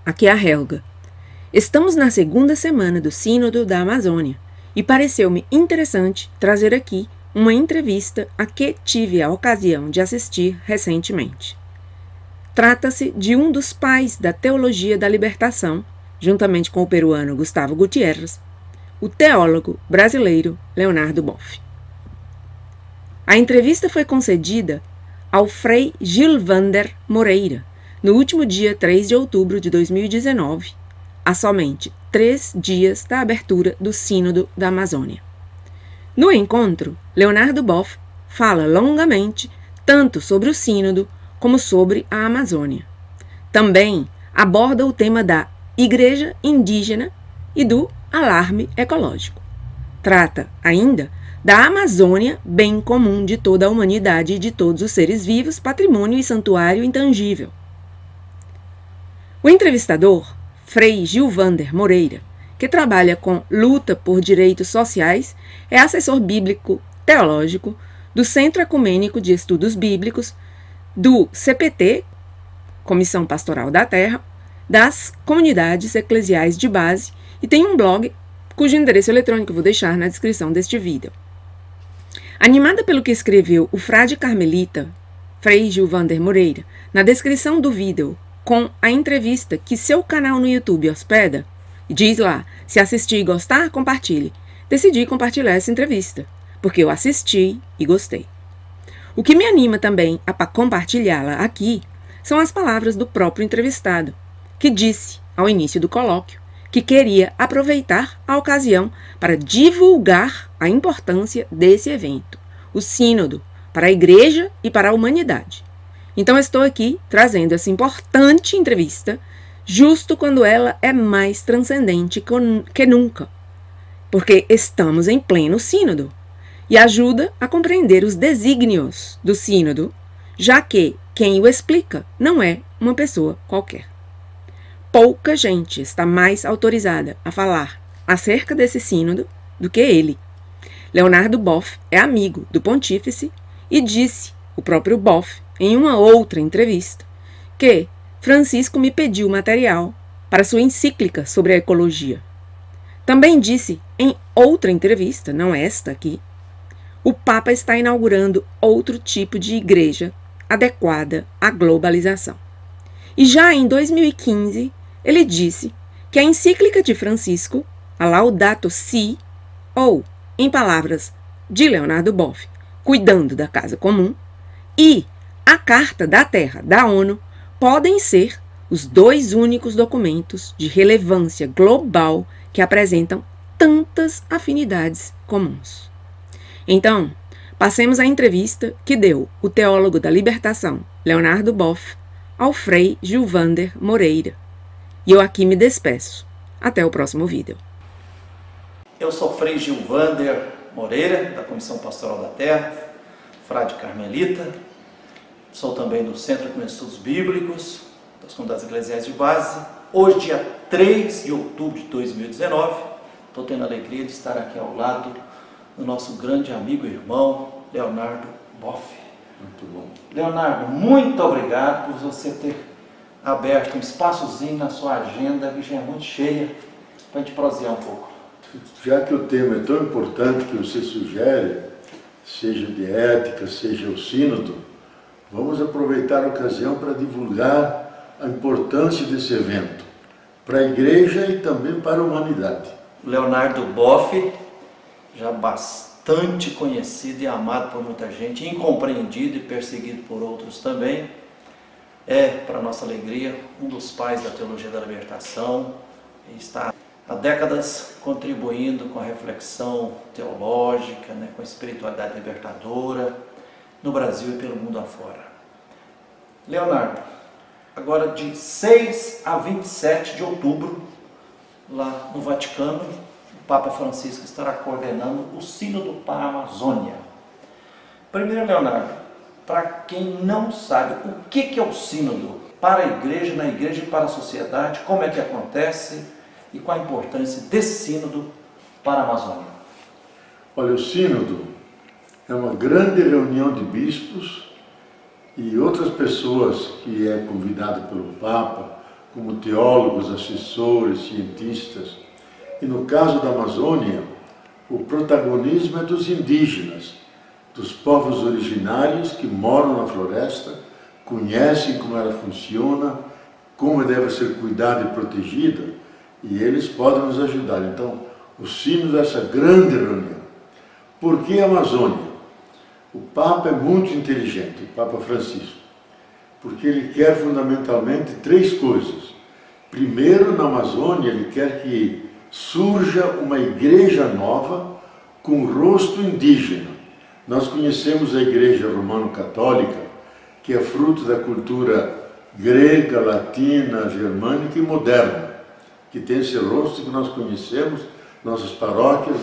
aqui é a Helga. Estamos na segunda semana do Sínodo da Amazônia e pareceu-me interessante trazer aqui uma entrevista a que tive a ocasião de assistir recentemente. Trata-se de um dos pais da teologia da libertação, juntamente com o peruano Gustavo Gutierrez, o teólogo brasileiro Leonardo Boff. A entrevista foi concedida ao Frei Gilvander Moreira, no último dia 3 de outubro de 2019, a somente 3 dias da abertura do Sínodo da Amazônia. No encontro, Leonardo Boff fala longamente tanto sobre o Sínodo como sobre a Amazônia. Também aborda o tema da Igreja Indígena e do alarme ecológico. Trata ainda da Amazônia, bem comum de toda a humanidade e de todos os seres vivos, patrimônio e santuário intangível. O entrevistador, Frei Gilvander Moreira, que trabalha com luta por direitos sociais, é assessor bíblico teológico do Centro Ecumênico de Estudos Bíblicos, do CPT, Comissão Pastoral da Terra, das Comunidades Eclesiais de Base, e tem um blog cujo endereço eletrônico eu vou deixar na descrição deste vídeo. Animada pelo que escreveu o frade carmelita, Frei Gilvander Moreira, na descrição do vídeo, com a entrevista que seu canal no YouTube hospeda, diz lá, se assistir e gostar, compartilhe. Decidi compartilhar essa entrevista, porque eu assisti e gostei. O que me anima também a compartilhá-la aqui são as palavras do próprio entrevistado, que disse, ao início do colóquio, que queria aproveitar a ocasião para divulgar a importância desse evento, o Sínodo, para a Igreja e para a humanidade. Então estou aqui trazendo essa importante entrevista justo quando ela é mais transcendente que nunca, porque estamos em pleno Sínodo e ajuda a compreender os desígnios do Sínodo, já que quem o explica não é uma pessoa qualquer. Pouca gente está mais autorizada a falar acerca desse Sínodo do que ele. Leonardo Boff é amigo do pontífice e disse, o próprio Boff, em uma outra entrevista, que Francisco me pediu material para sua encíclica sobre a ecologia. Também disse, em outra entrevista, não esta aqui, o Papa está inaugurando outro tipo de igreja adequada à globalização. E já em 2015, ele disse que a encíclica de Francisco, a Laudato Si, ou, em palavras de Leonardo Boff, cuidando da casa comum, e a Carta da Terra da ONU podem ser os dois únicos documentos de relevância global que apresentam tantas afinidades comuns. Então, passemos à entrevista que deu o teólogo da libertação, Leonardo Boff, ao Frei Gilvander Moreira. E eu aqui me despeço. Até o próximo vídeo. Eu sou Frei Gilvander Moreira, da Comissão Pastoral da Terra, frade carmelita. Sou também do Centro de Estudos Bíblicos, das Comunidades Eclesiais de Base. Hoje, dia 3 de outubro de 2019, estou tendo a alegria de estar aqui ao lado do nosso grande amigo e irmão, Leonardo Boff. Muito bom. Leonardo, muito obrigado por você ter aberto um espaçozinho na sua agenda, que já é muito cheia, para a gente prosear um pouco. Já que o tema é tão importante que você sugere, seja de ética, seja o sínodo, vamos aproveitar a ocasião para divulgar a importância desse evento para a igreja e também para a humanidade. Leonardo Boff, já bastante conhecido e amado por muita gente, incompreendido e perseguido por outros também, é, para nossa alegria, um dos pais da teologia da libertação, e está há décadas contribuindo com a reflexão teológica, com a espiritualidade libertadora, no Brasil e pelo mundo afora. Leonardo, agora de 6 a 27 de outubro, lá no Vaticano, o Papa Francisco estará coordenando o Sínodo para a Amazônia. Primeiro, Leonardo, para quem não sabe, o que é o Sínodo para a igreja, na igreja e para a sociedade, como é que acontece e qual a importância desse Sínodo para a Amazônia? Olha, o Sínodo é uma grande reunião de bispos e outras pessoas que é convidado pelo Papa, como teólogos, assessores, cientistas. E no caso da Amazônia, o protagonismo é dos indígenas, dos povos originários que moram na floresta, conhecem como ela funciona, como deve ser cuidada e protegida, e eles podem nos ajudar. Então, o sino dessa grande reunião. Por que a Amazônia? O Papa é muito inteligente, o Papa Francisco, porque ele quer fundamentalmente três coisas. Primeiro, na Amazônia, ele quer que surja uma igreja nova com rosto indígena. Nós conhecemos a Igreja Romano-Católica, que é fruto da cultura grega, latina, germânica e moderna, que tem esse rosto que nós conhecemos nas nossas paróquias,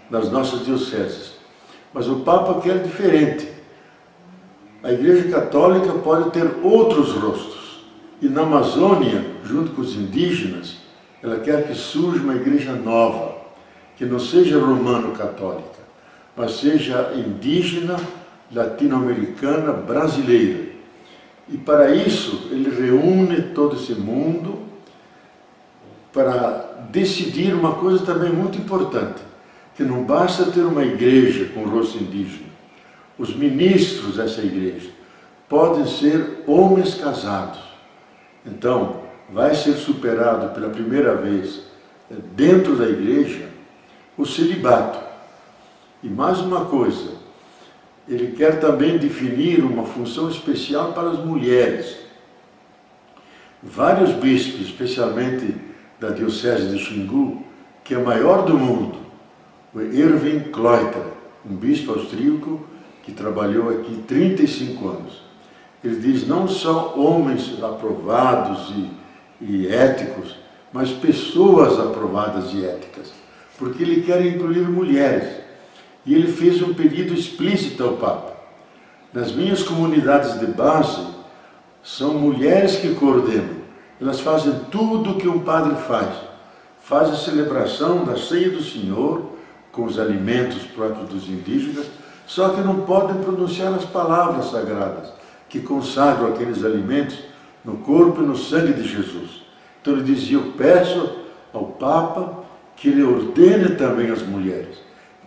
nas nossas dioceses. Mas o Papa quer diferente. A Igreja Católica pode ter outros rostos. E na Amazônia, junto com os indígenas, ela quer que surja uma igreja nova, que não seja romano-católica, mas seja indígena, latino-americana, brasileira. E para isso, ele reúne todo esse mundo para decidir uma coisa também muito importante, que não basta ter uma igreja com rosto indígena. Os ministros dessa igreja podem ser homens casados. Então, vai ser superado pela primeira vez dentro da igreja o celibato. E mais uma coisa, ele quer também definir uma função especial para as mulheres. Vários bispos, especialmente da diocese de Xingu, que é a maior do mundo, o Erwin Kleuter, um bispo austríaco que trabalhou aqui 35 anos. Ele diz não só homens aprovados e éticos, mas pessoas aprovadas e éticas, porque ele quer incluir mulheres. E ele fez um pedido explícito ao Papa. Nas minhas comunidades de base, são mulheres que coordenam. Elas fazem tudo o que um padre faz. Faz a celebração da ceia do Senhor, com os alimentos próprios dos indígenas, só que não podem pronunciar as palavras sagradas, que consagram aqueles alimentos no corpo e no sangue de Jesus. Então ele dizia, eu peço ao Papa que ele ordene também as mulheres.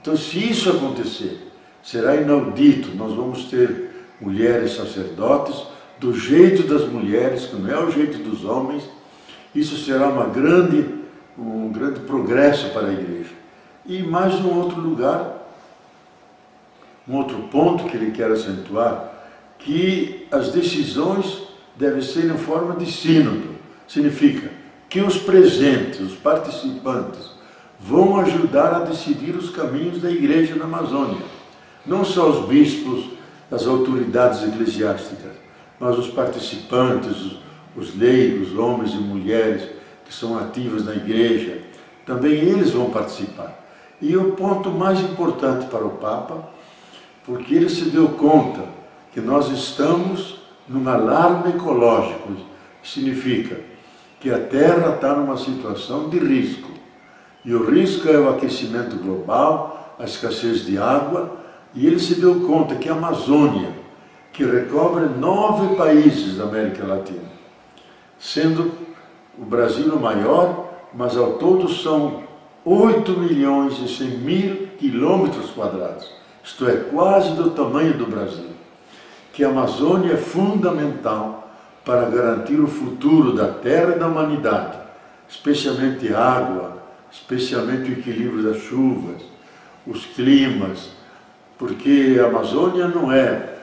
Então, se isso acontecer, será inaudito. Nós vamos ter mulheres sacerdotes do jeito das mulheres, que não é o jeito dos homens. Isso será um grande progresso para a igreja. E mais um outro lugar, um outro ponto que ele quer acentuar, que as decisões devem ser em forma de sínodo. Significa que os presentes, os participantes, vão ajudar a decidir os caminhos da igreja na Amazônia. Não só os bispos, as autoridades eclesiásticas, mas os participantes, os leigos, homens e mulheres que são ativos na igreja, também eles vão participar. E o ponto mais importante para o Papa, porque ele se deu conta que nós estamos num alarme ecológico. Significa que a Terra está numa situação de risco. E o risco é o aquecimento global, a escassez de água, e ele se deu conta que a Amazônia, que recobre 9 países da América Latina, sendo o Brasil o maior, mas ao todo são 8.100.000 quilômetros quadrados, isto é, quase do tamanho do Brasil, que a Amazônia é fundamental para garantir o futuro da Terra e da humanidade, especialmente água, especialmente o equilíbrio das chuvas, os climas, porque a Amazônia não é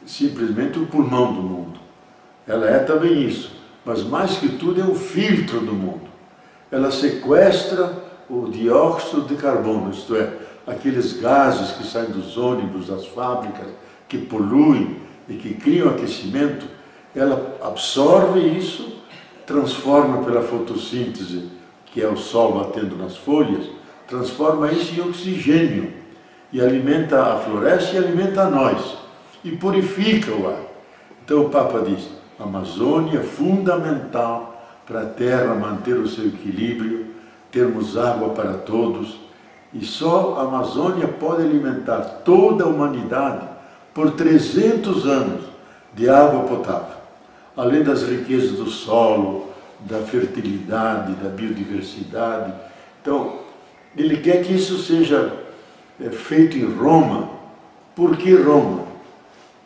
simplesmente o pulmão do mundo. Ela é também isso, mas mais que tudo é o filtro do mundo. Ela sequestra o dióxido de carbono, isto é, aqueles gases que saem dos ônibus, das fábricas, que poluem e que criam aquecimento. Ela absorve isso, transforma pela fotossíntese, que é o sol batendo nas folhas, transforma isso em oxigênio e alimenta a floresta e alimenta a nós e purifica o ar. Então o Papa diz, a Amazônia é fundamental para a Terra manter o seu equilíbrio, termos água para todos, e só a Amazônia pode alimentar toda a humanidade por 300 anos de água potável, além das riquezas do solo, da fertilidade, da biodiversidade. Então, ele quer que isso seja feito em Roma. Por que Roma?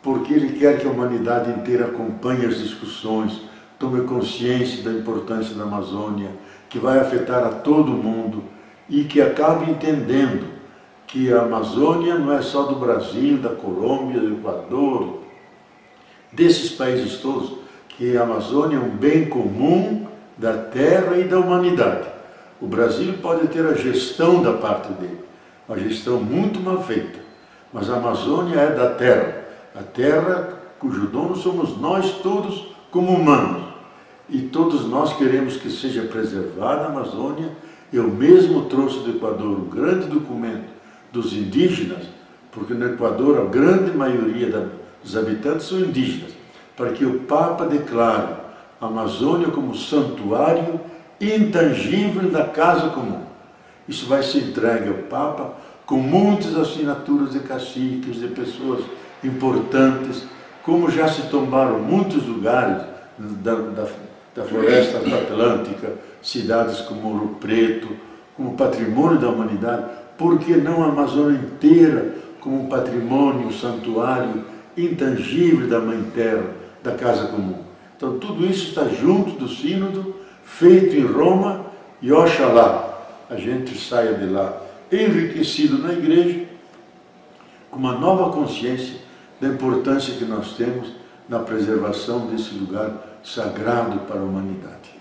Porque ele quer que a humanidade inteira acompanhe as discussões, tome consciência da importância da Amazônia, que vai afetar a todo mundo, e que acabe entendendo que a Amazônia não é só do Brasil, da Colômbia, do Equador, desses países todos, que a Amazônia é um bem comum da terra e da humanidade. O Brasil pode ter a gestão da parte dele, uma gestão muito mal feita, mas a Amazônia é da terra, a terra cujo dono somos nós todos como humanos, e todos nós queremos que seja preservada a Amazônia. Eu mesmo trouxe do Equador um grande documento dos indígenas, porque no Equador a grande maioria dos habitantes são indígenas, para que o Papa declare a Amazônia como santuário intangível da casa comum. Isso vai ser entregue ao Papa com muitas assinaturas de caciques, de pessoas importantes, como já se tombaram muitos lugares da floresta atlântica, cidades como Ouro Preto, como patrimônio da humanidade. Por que não a Amazônia inteira como um patrimônio, um santuário intangível da Mãe Terra, da Casa Comum? Então tudo isso está junto do sínodo, feito em Roma, e oxalá a gente saia de lá enriquecido na igreja, com uma nova consciência da importância que nós temos na preservação desse lugar sagrado para a humanidade.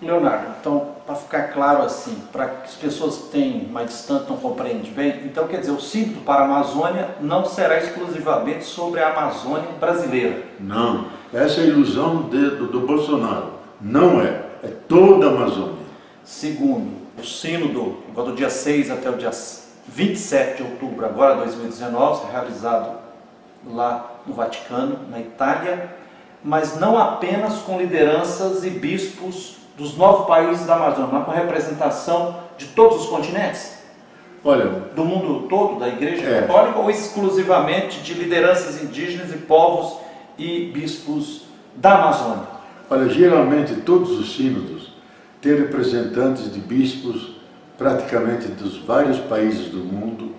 Leonardo, então, para ficar claro assim, para que as pessoas que têm mais distante não compreendem bem, então quer dizer, o sínodo para a Amazônia não será exclusivamente sobre a Amazônia brasileira. Não, essa é a ilusão do Bolsonaro. Não é, é toda a Amazônia. Segundo, o sínodo, do dia 6 até o dia 27 de outubro, agora 2019, será realizado lá no Vaticano, na Itália, mas não apenas com lideranças e bispos dos 9 países da Amazônia, mas com representação de todos os continentes? Olha, do mundo todo, da Igreja Católica, ou exclusivamente de lideranças indígenas e povos e bispos da Amazônia? Olha, geralmente todos os sínodos têm representantes de bispos praticamente dos vários países do mundo,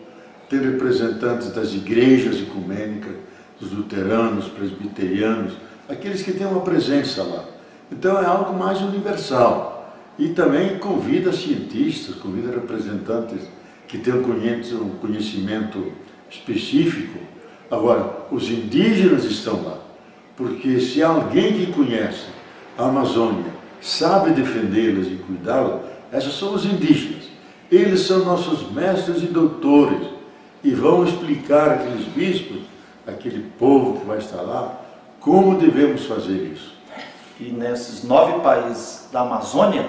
têm representantes das igrejas ecumênicas, dos luteranos, presbiterianos, aqueles que têm uma presença lá. Então é algo mais universal. E também convida cientistas, convida representantes que têm um conhecimento específico. Agora, os indígenas estão lá, porque se alguém que conhece a Amazônia sabe defendê-las e cuidá-la, esses são os indígenas. Eles são nossos mestres e doutores e vão explicar àqueles bispos, aquele povo que vai estar lá, como devemos fazer isso. E nesses 9 países da Amazônia,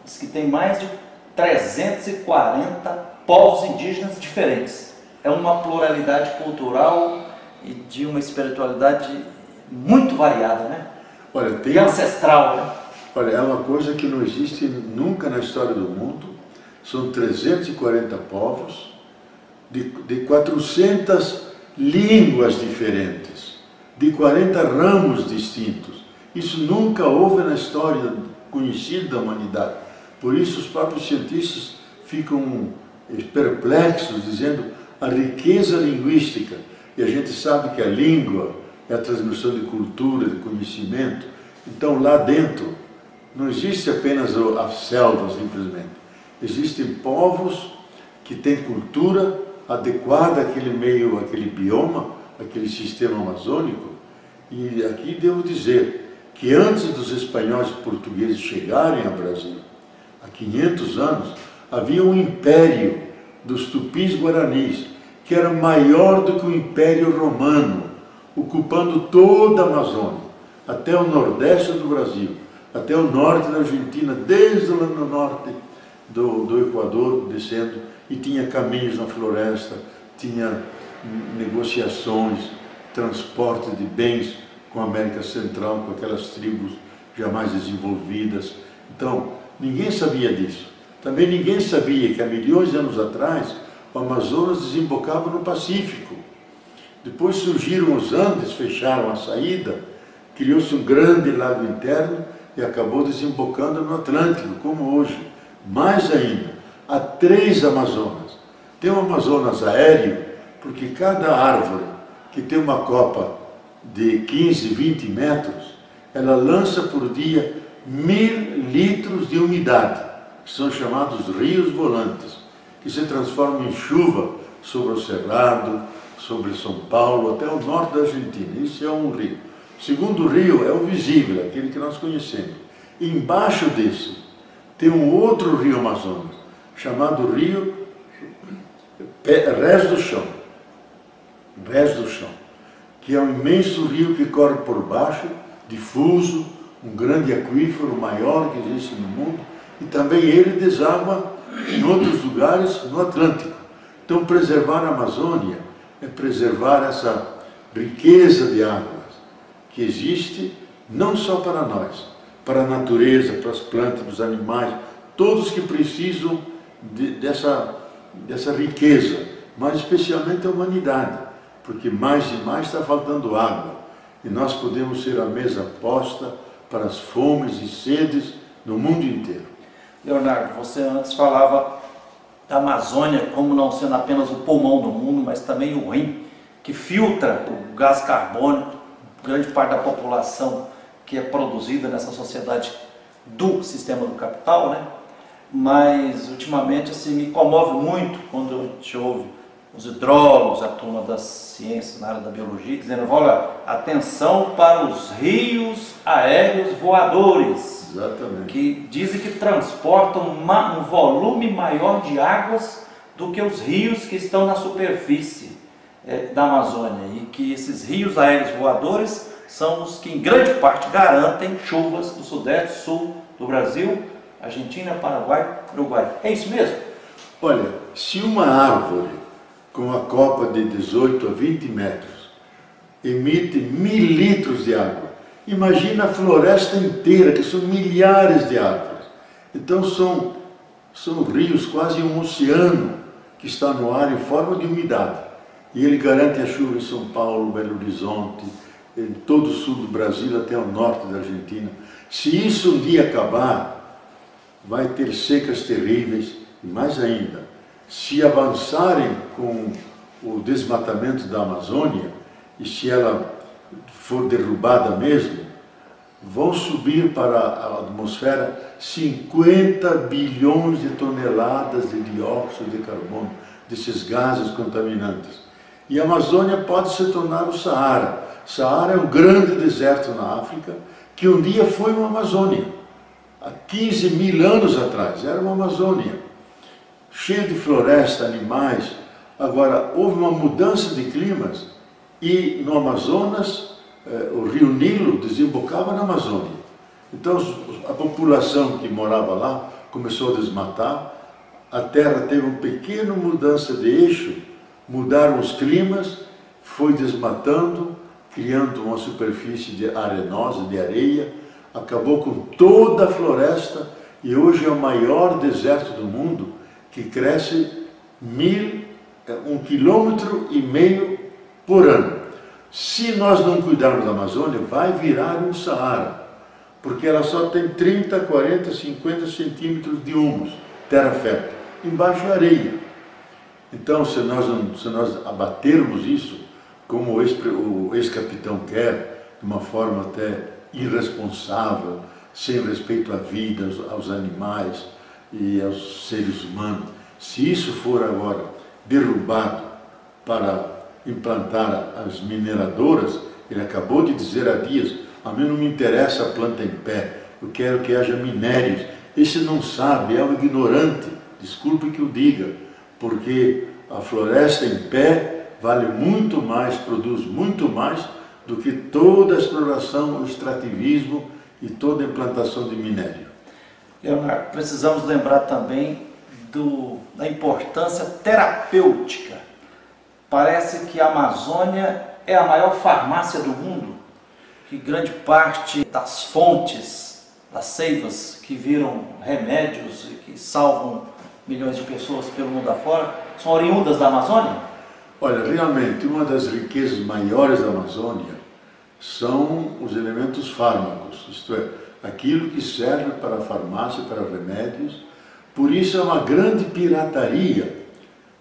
diz que tem mais de 340 povos indígenas diferentes. É uma pluralidade cultural e de uma espiritualidade muito variada, né? Olha, e ancestral, né? Olha, é uma coisa que não existe nunca na história do mundo. São 340 povos, de 400 línguas diferentes, de 40 ramos distintos. Isso nunca houve na história conhecida da humanidade. Por isso os próprios cientistas ficam perplexos, dizendo a riqueza linguística. E a gente sabe que a língua é a transmissão de cultura, de conhecimento. Então lá dentro não existe apenas a selva, simplesmente. Existem povos que têm cultura adequada àquele meio, àquele bioma, àquele sistema amazônico. E aqui devo dizer que antes dos espanhóis e portugueses chegarem ao Brasil, há 500 anos, havia um império dos tupis-guaranis, que era maior do que o Império Romano, ocupando toda a Amazônia, até o nordeste do Brasil, até o norte da Argentina, desde lá no norte do Equador, descendo, e tinha caminhos na floresta, tinha negociações, transporte de bens com a América Central, com aquelas tribos já mais desenvolvidas. Então, ninguém sabia disso. Também ninguém sabia que há milhões de anos atrás, o Amazonas desembocava no Pacífico. Depois surgiram os Andes, fecharam a saída, criou-se um grande lago interno, e acabou desembocando no Atlântico, como hoje. Mais ainda, há 3 Amazonas. Tem um Amazonas aéreo, porque cada árvore que tem uma copa de 15, 20 metros, ela lança por dia 1000 litros de umidade, que são chamados rios volantes, que se transformam em chuva sobre o Cerrado, sobre São Paulo, até o norte da Argentina. Isso é um rio. O segundo rio é o visível, aquele que nós conhecemos. Embaixo desse tem um outro rio Amazonas, chamado Rio Rés do Chão. Rés do Chão, que é um imenso rio que corre por baixo, difuso, um grande aquífero, o maior que existe no mundo, e também ele deságua em outros lugares no Atlântico. Então, preservar a Amazônia é preservar essa riqueza de águas que existe não só para nós, para a natureza, para as plantas, para os animais, todos que precisam dessa riqueza, mas especialmente a humanidade, porque mais e mais está faltando água, e nós podemos ser a mesa posta para as fomes e sedes no mundo inteiro. Leonardo, você antes falava da Amazônia como não sendo apenas o pulmão do mundo, mas também o rim, que filtra o gás carbônico, grande parte da população que é produzida nessa sociedade do sistema do capital, né? Mas ultimamente assim, me comove muito quando a gente ouve os hidrólogos, a turma das ciências na área da biologia, dizendo, olha, atenção para os rios aéreos voadores. Exatamente. Que dizem que transportam um volume maior de águas do que os rios que estão na superfície da Amazônia, e que esses rios aéreos voadores são os que em grande parte garantem chuvas do sudeste, sul do Brasil, Argentina, Paraguai, Uruguai. É isso mesmo? Olha, se uma árvore com a copa de 18 a 20 metros emite 1000 litros de água, imagina a floresta inteira, que são milhares de árvores. Então são rios, quase um oceano que está no ar em forma de umidade. E ele garante a chuva em São Paulo, Belo Horizonte, em todo o sul do Brasil até o norte da Argentina. Se isso um dia acabar, vai ter secas terríveis, e mais ainda, se avançarem com o desmatamento da Amazônia, e se ela for derrubada mesmo, vão subir para a atmosfera 50 bilhões de toneladas de dióxido de carbono, desses gases contaminantes. E a Amazônia pode se tornar o Saara. Saara é um grande deserto na África, que um dia foi uma Amazônia. Há 15 mil anos atrás, era uma Amazônia, cheia de floresta, animais. Agora, houve uma mudança de climas e no Amazonas, o rio Nilo desembocava na Amazônia. Então, a população que morava lá começou a desmatar, a terra teve uma pequena mudança de eixo, mudaram os climas, foi desmatando, criando uma superfície de arenosa, de areia, acabou com toda a floresta e hoje é o maior deserto do mundo, que cresce 1,5 km por ano. Se nós não cuidarmos da Amazônia, vai virar um Saara, porque ela só tem 30, 40, 50 centímetros de humus, terra fértil, embaixo é areia. Então, se nós abatermos isso, como o ex-capitão quer, de uma forma até irresponsável, sem respeito à vida, aos animais e aos seres humanos, se isso for agora derrubado para implantar as mineradoras, ele acabou de dizer há dias, a mim não me interessa a planta em pé, eu quero que haja minérios. Esse não sabe, é um ignorante, desculpe que o diga, porque a floresta em pé vale muito mais, produz muito mais do que toda a exploração, o extrativismo e toda a implantação de minério. Leonardo, precisamos lembrar também da importância terapêutica. Parece que a Amazônia é a maior farmácia do mundo, que grande parte das fontes, das seivas que viram remédios e que salvam milhões de pessoas pelo mundo afora, são oriundas da Amazônia? Olha, realmente, uma das riquezas maiores da Amazônia são os elementos fármacos, isto é, aquilo que serve para a farmácia, para remédios. Por isso é uma grande pirataria.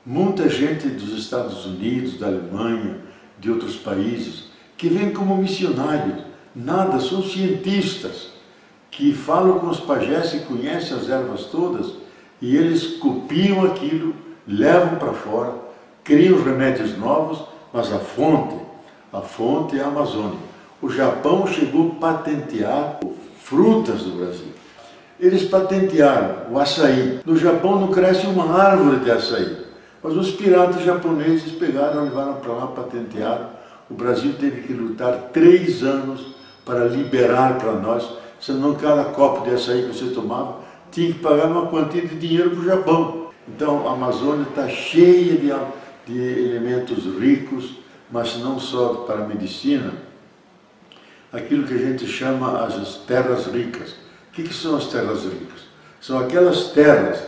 Muita gente dos Estados Unidos, da Alemanha, de outros países, que vêm como missionários, nada, são cientistas, que falam com os pajés e conhecem as ervas todas, e eles copiam aquilo, levam para fora, criam remédios novos, mas a fonte é a Amazônia. O Japão chegou a patentear frutas do Brasil. Eles patentearam o açaí. No Japão não cresce uma árvore de açaí. Mas os piratas japoneses pegaram, levaram para lá, patentearam. O Brasil teve que lutar 3 anos para liberar para nós, senão cada copo de açaí que você tomava tinha que pagar uma quantia de dinheiro para o Japão. Então a Amazônia está cheia de elementos ricos, mas não só para a medicina, aquilo que a gente chama as terras ricas. O que são as terras ricas? São aquelas terras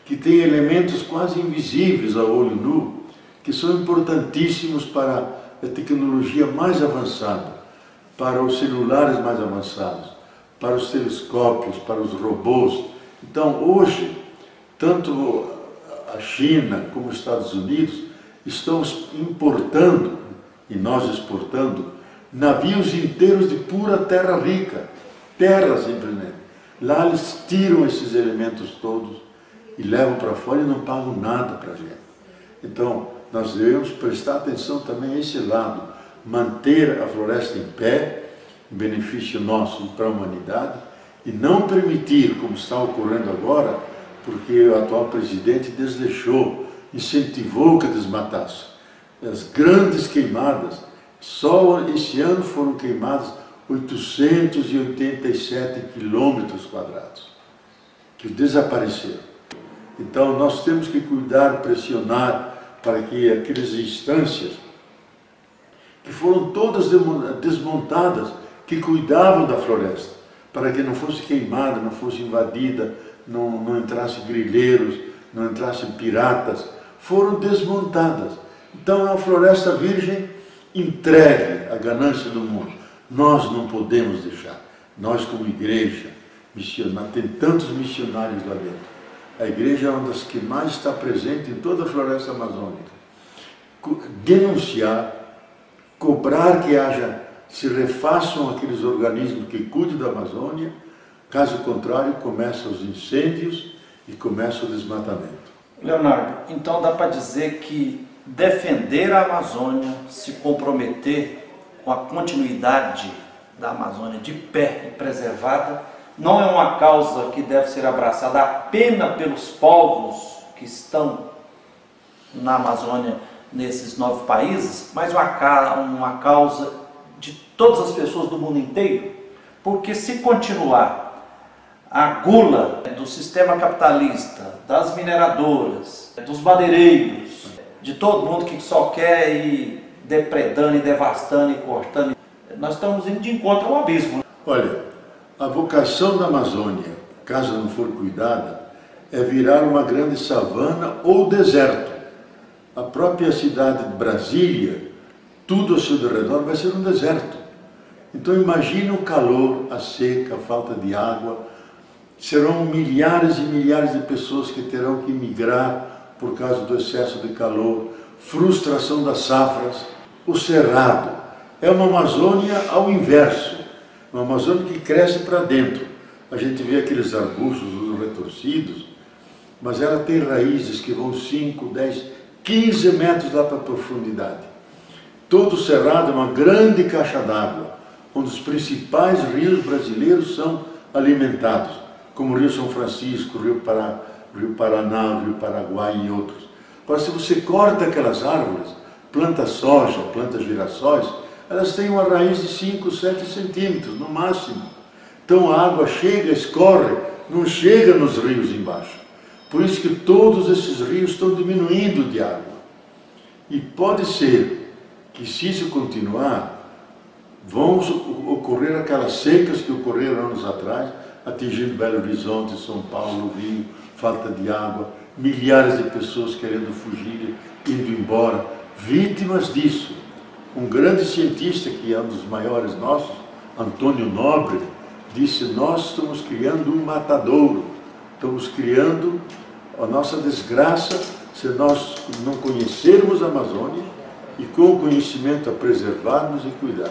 que têm elementos quase invisíveis ao olho nu, que são importantíssimos para a tecnologia mais avançada, para os celulares mais avançados, para os telescópios, para os robôs. Então, hoje, tanto a China como os Estados Unidos estão importando, e nós exportando, navios inteiros de pura terra rica, terra simplesmente. Lá eles tiram esses elementos todos e levam para fora e não pagam nada para a gente. Então, nós devemos prestar atenção também a esse lado, manter a floresta em pé, em benefício nosso e para a humanidade, e não permitir, como está ocorrendo agora, porque o atual presidente desleixou, incentivou que desmatasse. As grandes queimadas, só esse ano foram queimadas 887 quilômetros quadrados, que desapareceram. Então nós temos que cuidar, pressionar para que aquelas instâncias que foram todas desmontadas, que cuidavam da floresta, para que não fosse queimada, não fosse invadida, não entrasse grileiros, não entrassem piratas, foram desmontadas. Então é uma floresta virgem entregue à ganância do mundo. Nós não podemos deixar. Nós como igreja, tem tantos missionários lá dentro. A igreja é uma das que mais está presente em toda a floresta amazônica. Denunciar, cobrar que se refaçam aqueles organismos que cuidam da Amazônia, caso contrário começam os incêndios e começa o desmatamento. Leonardo, então dá para dizer que defender a Amazônia, se comprometer com a continuidade da Amazônia de pé e preservada, não é uma causa que deve ser abraçada apenas pelos povos que estão na Amazônia, nesses 9 países, mas uma causa de todas as pessoas do mundo inteiro, porque se continuar a gula do sistema capitalista, das mineradoras, dos madeireiros, de todo mundo que só quer ir depredando e devastando e cortando, nós estamos indo de encontro ao abismo. Olha, a vocação da Amazônia, caso não for cuidada, é virar uma grande savana ou deserto. A própria cidade de Brasília, tudo ao seu redor vai ser um deserto. Então imagine o calor, a seca, a falta de água. Serão milhares e milhares de pessoas que terão que migrar por causa do excesso de calor, frustração das safras. O cerrado é uma Amazônia ao inverso, uma Amazônia que cresce para dentro. A gente vê aqueles arbustos retorcidos, mas ela tem raízes que vão 5, 10, 15 metros lá para a profundidade. Todo o cerrado é uma grande caixa d'água, onde os principais rios brasileiros são alimentados, como o Rio São Francisco, o Rio Paraná, o Rio Paraguai e outros. Agora, se você corta aquelas árvores, planta soja, planta girassóis, elas têm uma raiz de 5, 7 centímetros, no máximo. Então a água chega, escorre, não chega nos rios embaixo. Por isso que todos esses rios estão diminuindo de água. E pode ser que, se isso continuar, vão ocorrer aquelas secas que ocorreram anos atrás, atingindo Belo Horizonte, São Paulo, Rio, falta de água, milhares de pessoas querendo fugir, indo embora, vítimas disso. Um grande cientista, que é um dos maiores nossos, Antônio Nobre, disse: nós estamos criando um matadouro, estamos criando a nossa desgraça se nós não conhecermos a Amazônia e com o conhecimento a preservarmos e cuidar.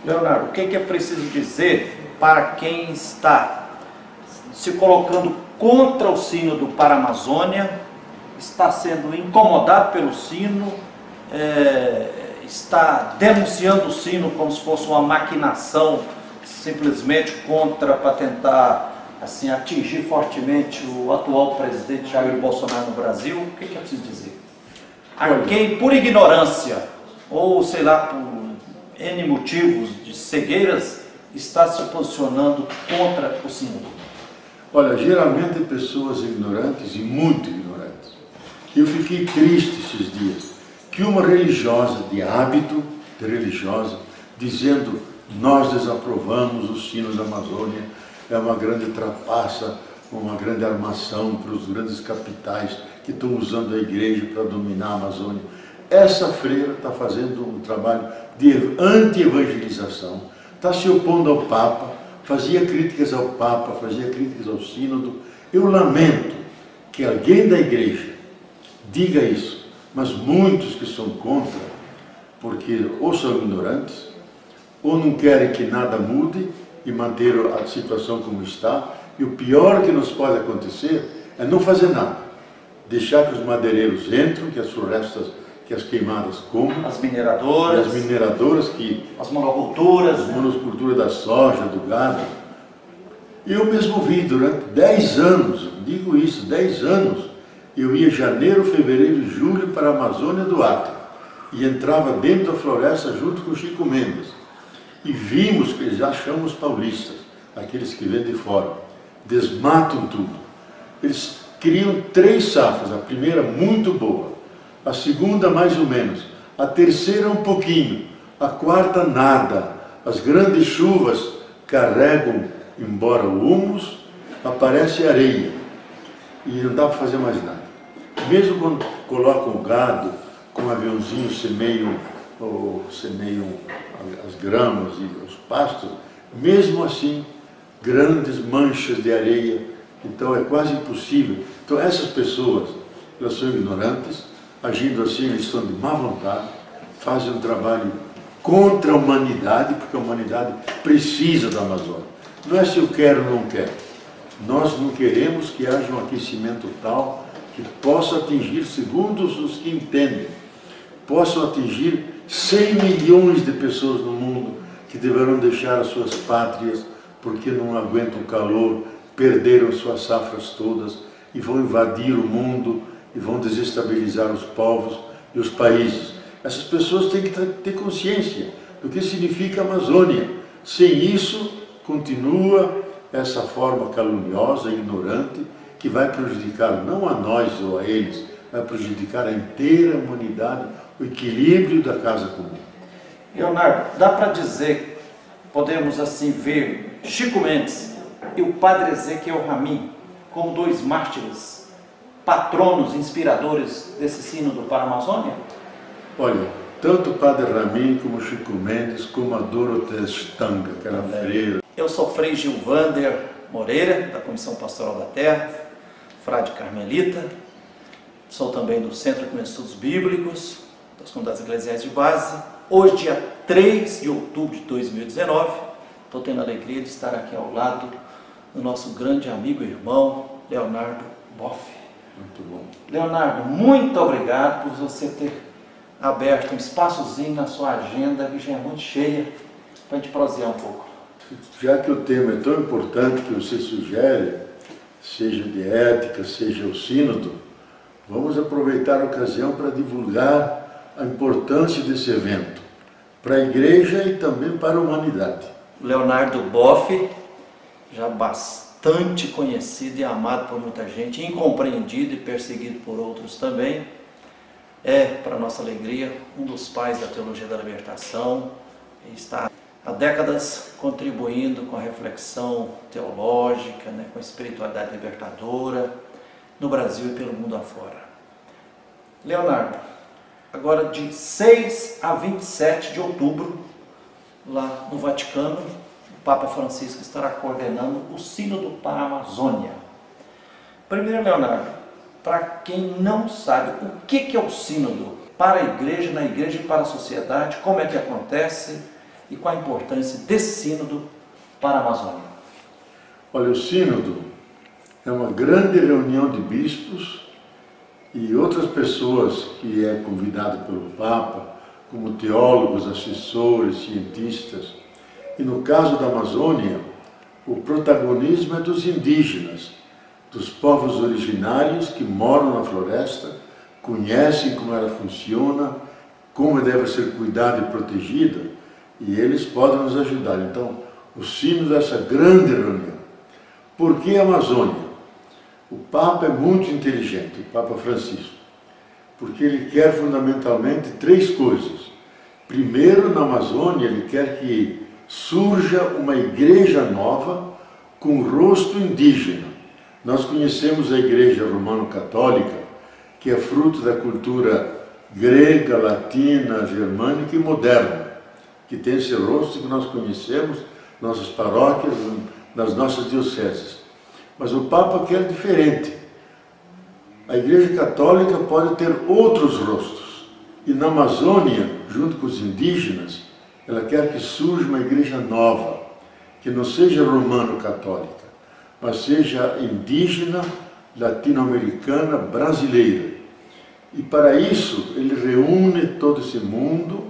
Leonardo, o que é preciso dizer para quem está se colocando contra o Sínodo para a Amazônia, está sendo incomodado pelo Sínodo, está denunciando o Sínodo como se fosse uma maquinação simplesmente para tentar assim, atingir fortemente o atual presidente Jair Bolsonaro no Brasil? O que é preciso dizer? A quem, por ignorância, ou sei lá, por N motivos de cegueiras, está se posicionando contra o Sínodo? Olha, geralmente pessoas ignorantes e muito ignorantes. Eu fiquei triste esses dias que uma religiosa de hábito, dizendo: nós desaprovamos o Sínodo da Amazônia, é uma grande trapaça, uma grande armação para os grandes capitais que estão usando a igreja para dominar a Amazônia. Essa freira está fazendo um trabalho de anti-evangelização, está se opondo ao Papa, fazia críticas ao Papa, fazia críticas ao Sínodo. Eu lamento que alguém da igreja diga isso, mas muitos que são contra, porque ou são ignorantes, ou não querem que nada mude e manter a situação como está, e o pior que nos pode acontecer é não fazer nada, deixar que os madeireiros entrem, que as florestas, que as queimadas comam, as mineradoras, as monoculturas, da soja, do gado. Eu mesmo vi durante 10 anos, digo isso, 10 anos, eu ia janeiro, fevereiro e julho para a Amazônia do Acre e entrava dentro da floresta junto com o Chico Mendes. E vimos que eles achamos paulistas, aqueles que vêm de fora, desmatam tudo. Eles criam 3 safras, a primeira muito boa, a segunda mais ou menos, a terceira um pouquinho, a quarta nada. As grandes chuvas carregam embora o humus, aparece areia e não dá para fazer mais nada. Mesmo quando colocam o gado com um aviãozinho, semeiam as gramas e os pastos, mesmo assim, grandes manchas de areia, então é quase impossível. Então essas pessoas, elas são ignorantes, agindo assim, eles estão de má vontade, fazem um trabalho contra a humanidade, porque a humanidade precisa da Amazônia. Não é se eu quero ou não quero. Nós não queremos que haja um aquecimento tal que possa atingir, segundo os que entendem, possam atingir 100 milhões de pessoas no mundo que deverão deixar as suas pátrias porque não aguentam o calor, perderam suas safras todas e vão invadir o mundo e vão desestabilizar os povos e os países. Essas pessoas têm que ter consciência do que significa a Amazônia. Sem isso, continua essa forma caluniosa e ignorante que vai prejudicar não a nós ou a eles, vai prejudicar a inteira humanidade, o equilíbrio da casa comum. Leonardo, dá para dizer, podemos assim ver Chico Mendes e o Padre Ezequiel Ramin como 2 mártires, patronos, inspiradores desse Sínodo para a Amazônia? Olha, tanto o Padre Ramin como Chico Mendes, como a Dorothea Stanga, que era freira. Eu sou Frei Gilvander Moreira, da Comissão Pastoral da Terra, frade carmelita, sou também do Centro de Estudos Bíblicos, das Comunidades Eclesiais de Base. Hoje, dia 3 de outubro de 2019, estou tendo a alegria de estar aqui ao lado do nosso grande amigo e irmão, Leonardo Boff. Muito bom. Leonardo, muito obrigado por você ter aberto um espaçozinho na sua agenda, que já é muito cheia, para a gente prosear um pouco. Já que o tema é tão importante que você sugere, seja de ética, seja o Sínodo, vamos aproveitar a ocasião para divulgar a importância desse evento para a Igreja e também para a humanidade. Leonardo Boff, já bastante conhecido e amado por muita gente, incompreendido e perseguido por outros também, é, para nossa alegria, um dos pais da teologia da libertação, está há décadas contribuindo com a reflexão teológica, com a espiritualidade libertadora, no Brasil e pelo mundo afora. Leonardo, agora de 6 a 27 de outubro, lá no Vaticano, o Papa Francisco estará coordenando o Sínodo para a Amazônia. Primeiro, Leonardo, para quem não sabe, o que é o Sínodo para a Igreja, na Igreja e para a sociedade, como é que acontece e qual a importância desse Sínodo para a Amazônia? Olha, o Sínodo é uma grande reunião de bispos e outras pessoas que é convidado pelo Papa, como teólogos, assessores, cientistas. E no caso da Amazônia, o protagonismo é dos indígenas, dos povos originários que moram na floresta, conhecem como ela funciona, como deve ser cuidada e protegida, e eles podem nos ajudar. Então, o sínodo é essa grande reunião. Por que a Amazônia? O Papa é muito inteligente, o Papa Francisco, porque ele quer fundamentalmente três coisas. Primeiro, na Amazônia, ele quer que surja uma igreja nova com rosto indígena. Nós conhecemos a Igreja Romano-Católica, que é fruto da cultura grega, latina, germânica e moderna, que tem esse rosto que nós conhecemos, nossas paróquias, nas nossas dioceses. Mas o Papa quer diferente. A Igreja Católica pode ter outros rostos. E na Amazônia, junto com os indígenas, ela quer que surja uma igreja nova, que não seja romano-católica, mas seja indígena, latino-americana, brasileira. E para isso, ele reúne todo esse mundo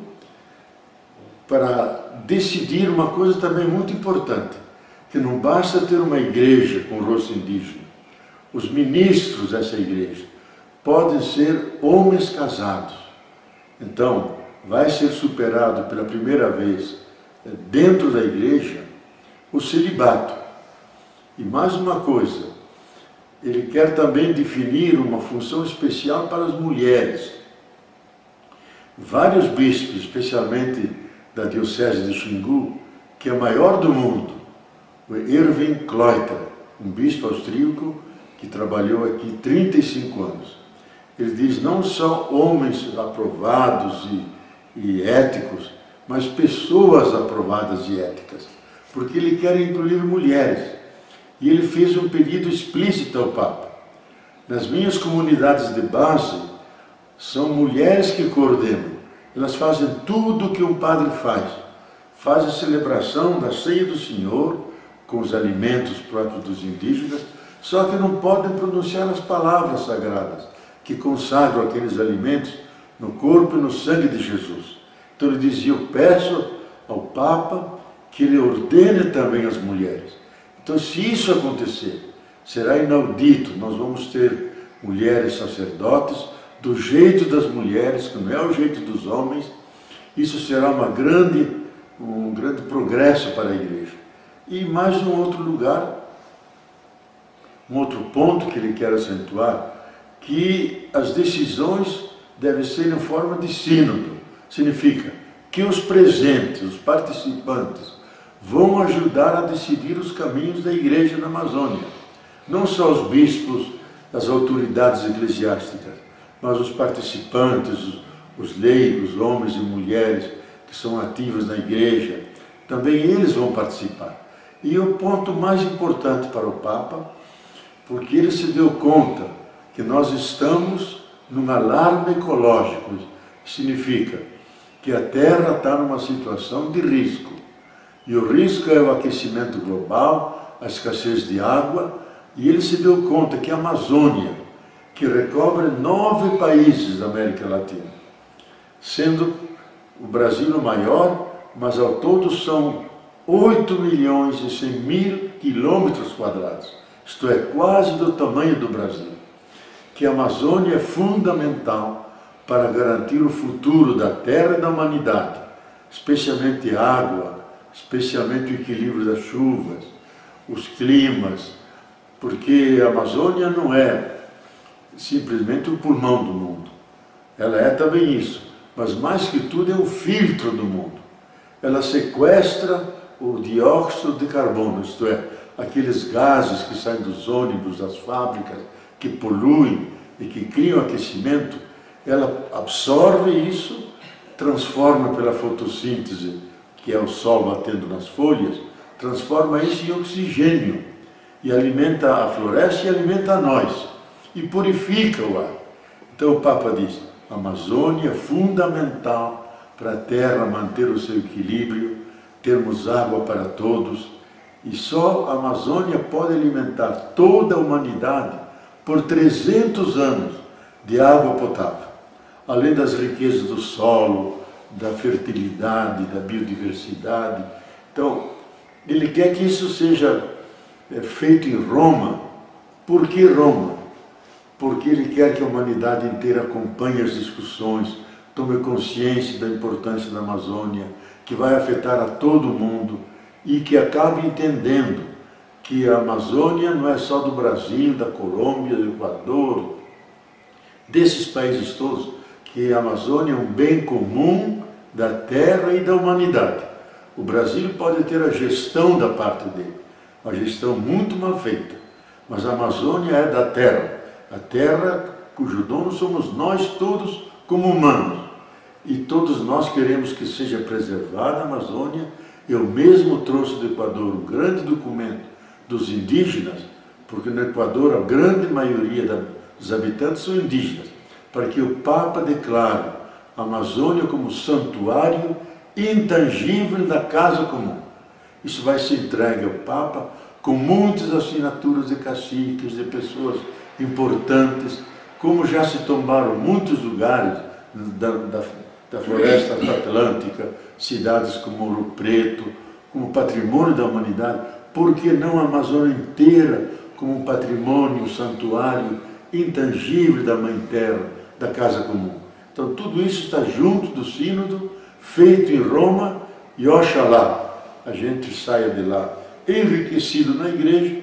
para decidir uma coisa também muito importante, que não basta ter uma igreja com rosto indígena. Os ministros dessa igreja podem ser homens casados. Então, vai ser superado pela primeira vez dentro da igreja o celibato. E mais uma coisa, ele quer também definir uma função especial para as mulheres. Vários bispos, especialmente da diocese de Xingu, que é a maior do mundo, o Erwin Kleuter, um bispo austríaco que trabalhou aqui 35 anos. Ele diz, não são homens aprovados e éticos, mas pessoas aprovadas e éticas, porque ele quer incluir mulheres. E ele fez um pedido explícito ao Papa. Nas minhas comunidades de base, são mulheres que coordenam. Elas fazem tudo o que um padre faz. Faz a celebração da ceia do Senhor, com os alimentos próprios dos indígenas, só que não podem pronunciar as palavras sagradas, que consagram aqueles alimentos no corpo e no sangue de Jesus. Então ele dizia, eu peço ao Papa que ele ordene também as mulheres. Então, se isso acontecer, será inaudito. Nós vamos ter mulheres sacerdotes do jeito das mulheres, que não é o jeito dos homens. Isso será um grande progresso para a igreja. E mais um outro lugar, um outro ponto que ele quer acentuar, que as decisões devem ser em forma de sínodo. Significa que os presentes, os participantes, vão ajudar a decidir os caminhos da igreja na Amazônia. Não só os bispos, as autoridades eclesiásticas, mas os participantes, os leigos, homens e mulheres que são ativos na igreja, também eles vão participar. E o ponto mais importante para o Papa, porque ele se deu conta que nós estamos num alarme ecológico. Significa que a Terra está numa situação de risco. E o risco é o aquecimento global, a escassez de água, e ele se deu conta que a Amazônia, que recobre 9 países da América Latina, sendo o Brasil o maior, mas ao todo são 8.100.000 quilômetros quadrados, isto é, quase do tamanho do Brasil, que a Amazônia é fundamental para garantir o futuro da Terra e da humanidade, especialmente água, especialmente o equilíbrio das chuvas, os climas, porque a Amazônia não é simplesmente o pulmão do mundo. Ela é também isso, mas mais que tudo é um filtro do mundo. Ela sequestra o dióxido de carbono, isto é, aqueles gases que saem dos ônibus, das fábricas, que poluem e que criam aquecimento. Ela absorve isso, transforma pela fotossíntese, que é o sol batendo nas folhas, transforma isso em oxigênio e alimenta a floresta e alimenta a nós e purifica o ar. Então o Papa diz, a Amazônia é fundamental para a Terra manter o seu equilíbrio, termos água para todos, e só a Amazônia pode alimentar toda a humanidade por 300 anos de água potável, além das riquezas do solo, da fertilidade, da biodiversidade. Então, ele quer que isso seja feito em Roma. Por que Roma? Porque ele quer que a humanidade inteira acompanhe as discussões, tome consciência da importância da Amazônia, que vai afetar a todo mundo, e que acabe entendendo que a Amazônia não é só do Brasil, da Colômbia, do Equador, desses países todos, que a Amazônia é um bem comum da terra e da humanidade. O Brasil pode ter a gestão da parte dele, uma gestão muito mal feita, mas a Amazônia é da terra, a terra cujo dono somos nós todos como humanos, e todos nós queremos que seja preservada a Amazônia. Eu mesmo trouxe do Equador um grande documento dos indígenas, porque no Equador a grande maioria dos habitantes são indígenas, para que o Papa declare a Amazônia como santuário intangível da casa comum. Isso vai ser entregue ao Papa com muitas assinaturas de caciques, de pessoas importantes, como já se tomaram muitos lugares da floresta atlântica, cidades como Ouro Preto, como patrimônio da humanidade. Por que não a Amazônia inteira como um patrimônio, um santuário intangível da Mãe Terra, da Casa Comum? Então tudo isso está junto do sínodo, feito em Roma, e oxalá a gente saia de lá enriquecido na igreja,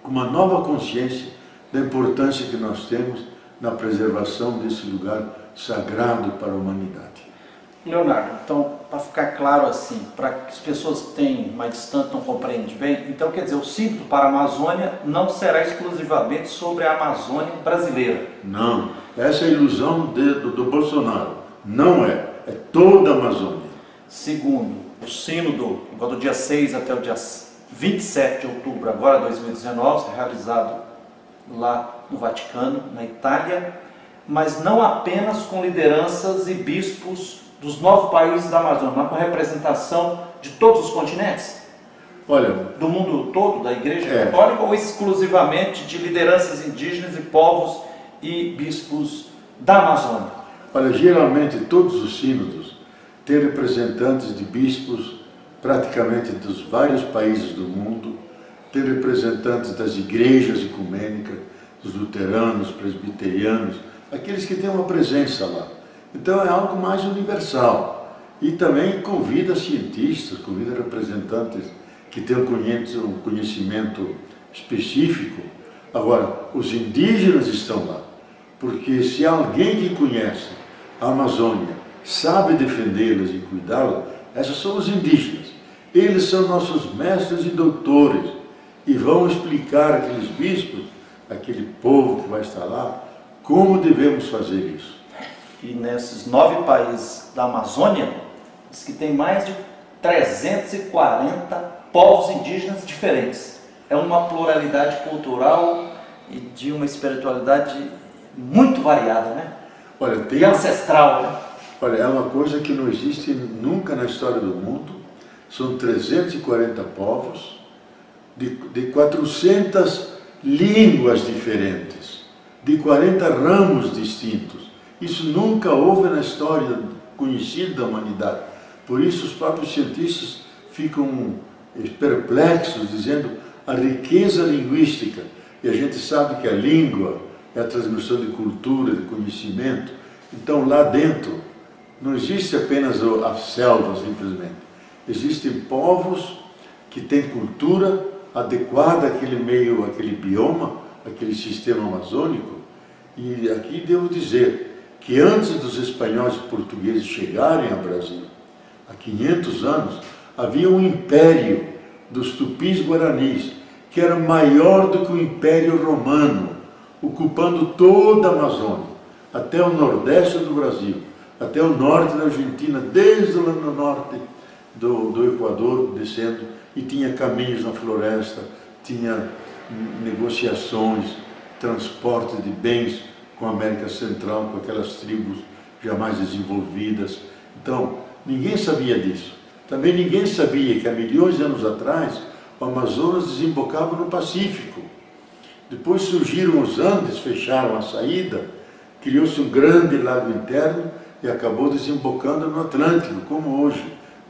com uma nova consciência da importância que nós temos na preservação desse lugar sagrado para a humanidade. Leonardo, então, para ficar claro assim, para que as pessoas que têm mais distante não compreendem bem, então quer dizer, o sínodo para a Amazônia não será exclusivamente sobre a Amazônia brasileira. Não, essa é a ilusão do Bolsonaro. Não é, é toda a Amazônia. Segundo, o sínodo, do dia 6 até o dia 27 de outubro, agora 2019, será realizado lá no Vaticano, na Itália, mas não apenas com lideranças e bispos dos 9 países da Amazônia, mas com representação de todos os continentes? Olha, do mundo todo, da Igreja Católica, ou exclusivamente de lideranças indígenas e povos e bispos da Amazônia? Olha, geralmente todos os sínodos têm representantes de bispos praticamente dos vários países do mundo, têm representantes das igrejas ecumênicas, dos luteranos, presbiterianos, aqueles que têm uma presença lá. Então é algo mais universal. E também convida cientistas, convida representantes que têm um conhecimento específico. Agora, os indígenas estão lá, porque se alguém que conhece a Amazônia sabe defendê-las e cuidá-las, esses são os indígenas. Eles são nossos mestres e doutores e vão explicar àqueles bispos, aquele povo que vai estar lá, como devemos fazer isso. E nesses 9 países da Amazônia, diz que tem mais de 340 povos indígenas diferentes. É uma pluralidade cultural e de uma espiritualidade muito variada, né? Olha, e ancestral, né? Olha, é uma coisa que não existe nunca na história do mundo. São 340 povos, de 400 línguas diferentes, de 40 ramos distintos. Isso nunca houve na história conhecida da humanidade. Por isso os próprios cientistas ficam perplexos, dizendo a riqueza linguística. E a gente sabe que a língua é a transmissão de cultura, de conhecimento. Então lá dentro não existe apenas a selva, simplesmente. Existem povos que têm cultura adequada àquele meio, àquele bioma, àquele sistema amazônico. E aqui devo dizer que antes dos espanhóis e portugueses chegarem ao Brasil, há 500 anos, havia um império dos tupis-guaranis, que era maior do que o Império Romano, ocupando toda a Amazônia, até o nordeste do Brasil, até o norte da Argentina, desde lá no norte do Equador, descendo e tinha caminhos na floresta, tinha negociações, transporte de bens com a América Central, com aquelas tribos já mais desenvolvidas. Então, ninguém sabia disso. Também ninguém sabia que há milhões de anos atrás o Amazonas desembocava no Pacífico. Depois surgiram os Andes, fecharam a saída, criou-se um grande lago interno e acabou desembocando no Atlântico, como hoje.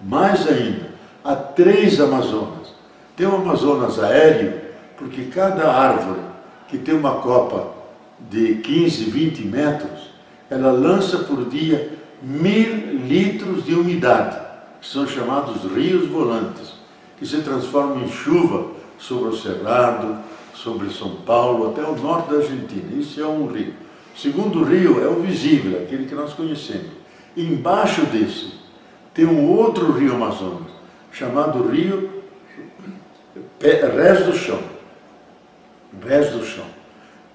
Mais ainda, há 3 Amazonas. Tem o Amazonas aéreo, porque cada árvore que tem uma copa de 15, 20 metros, ela lança por dia 1000 litros de umidade, que são chamados rios volantes, que se transformam em chuva sobre o Cerrado, sobre São Paulo, até o norte da Argentina. Isso é um rio. O segundo rio é o visível, aquele que nós conhecemos. E embaixo desse tem um outro rio Amazonas, chamado Rio Rés do Chão. Rés do Chão,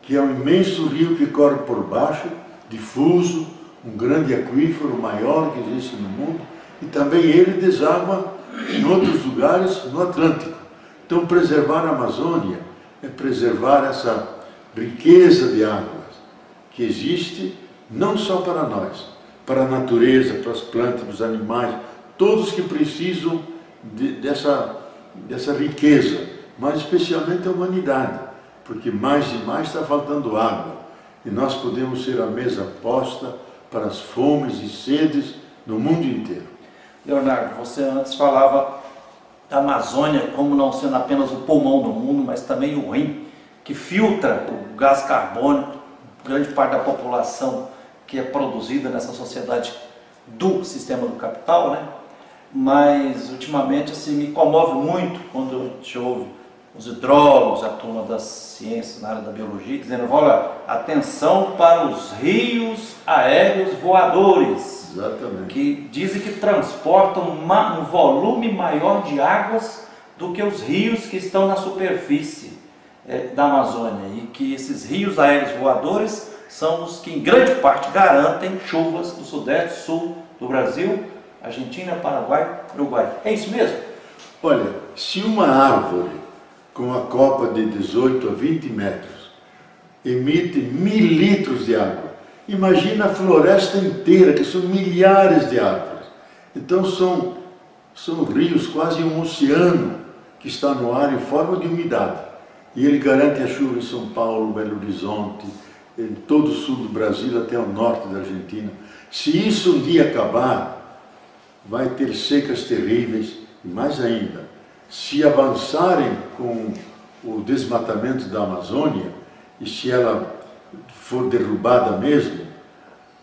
que é um imenso rio que corre por baixo, difuso, um grande aquífero, o maior que existe no mundo, e também ele deságua em outros lugares no Atlântico. Então, preservar a Amazônia é preservar essa riqueza de águas que existe não só para nós, para a natureza, para as plantas, para os animais, todos que precisam dessa riqueza, mas especialmente a humanidade, porque mais e mais está faltando água, e nós podemos ser a mesa posta para as fomes e sedes no mundo inteiro. Leonardo, você antes falava da Amazônia como não sendo apenas o pulmão do mundo, mas também o rim, que filtra o gás carbônico, grande parte da população que é produzida nessa sociedade do sistema do capital, né? Mas ultimamente assim, me comove muito quando a gente ouve os hidrólogos, a turma das ciências na área da biologia, dizendo: olha, atenção para os rios aéreos voadores. Exatamente. Que dizem que transportam um volume maior de águas do que os rios que estão na superfície da Amazônia, e que esses rios aéreos voadores são os que em grande parte garantem chuvas do sudeste, sul do Brasil, Argentina, Paraguai, Uruguai. É isso mesmo? Olha, se uma árvore com uma copa de 18 a 20 metros emite 1000 litros de água, imagina a floresta inteira, que são milhares de árvores. Então são rios, quase um oceano que está no ar em forma de umidade. E ele garante a chuva em São Paulo, Belo Horizonte, em todo o sul do Brasil até o norte da Argentina. Se isso um dia acabar, vai ter secas terríveis, e mais ainda, se avançarem com o desmatamento da Amazônia, e se ela for derrubada mesmo,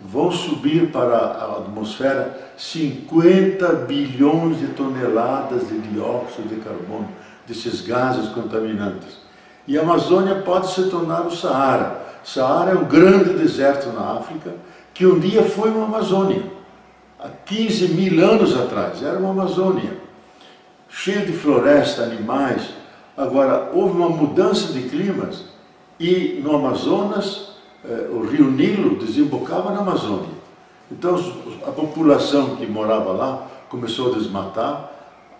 vão subir para a atmosfera 50 bilhões de toneladas de dióxido de carbono, desses gases contaminantes. E a Amazônia pode se tornar o Saara. Saara é um grande deserto na África, que um dia foi uma Amazônia. Há 15 mil anos atrás, era uma Amazônia, cheia de floresta, animais. Agora, houve uma mudança de climas e no Amazonas, o rio Nilo desembocava na Amazônia. Então, a população que morava lá começou a desmatar,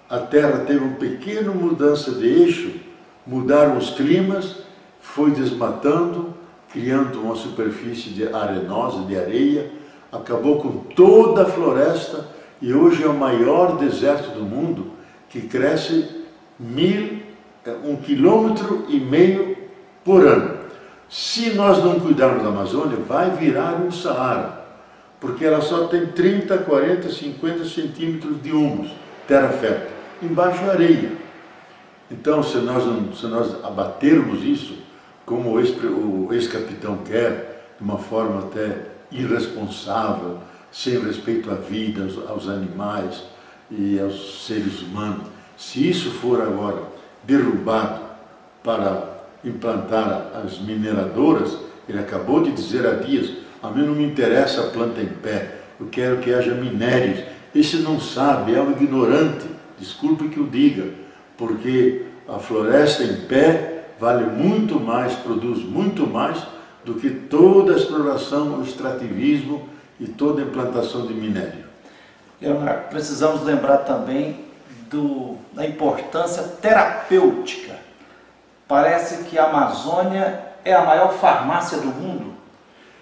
a terra teve uma pequena mudança de eixo, mudaram os climas, foi desmatando, criando uma superfície de arenosa, de areia, acabou com toda a floresta e hoje é o maior deserto do mundo, que cresce 1,5 km por ano. Se nós não cuidarmos da Amazônia, vai virar um Saara, porque ela só tem 30, 40, 50 centímetros de humus, terra fértil, embaixo é areia. Então, se nós abatermos isso, como o ex-capitão quer, de uma forma até irresponsável, sem respeito à vida, aos animais e aos seres humanos, se isso for agora derrubado para implantar as mineradoras, ele acabou de dizer há dias: a mim não me interessa a planta em pé, eu quero que haja minérios. Esse não sabe, é um ignorante, desculpe que o diga, porque a floresta em pé vale muito mais, produz muito mais do que toda a exploração, o extrativismo e toda a implantação de minério. Leonardo, precisamos lembrar também da importância terapêutica. Parece que a Amazônia é a maior farmácia do mundo,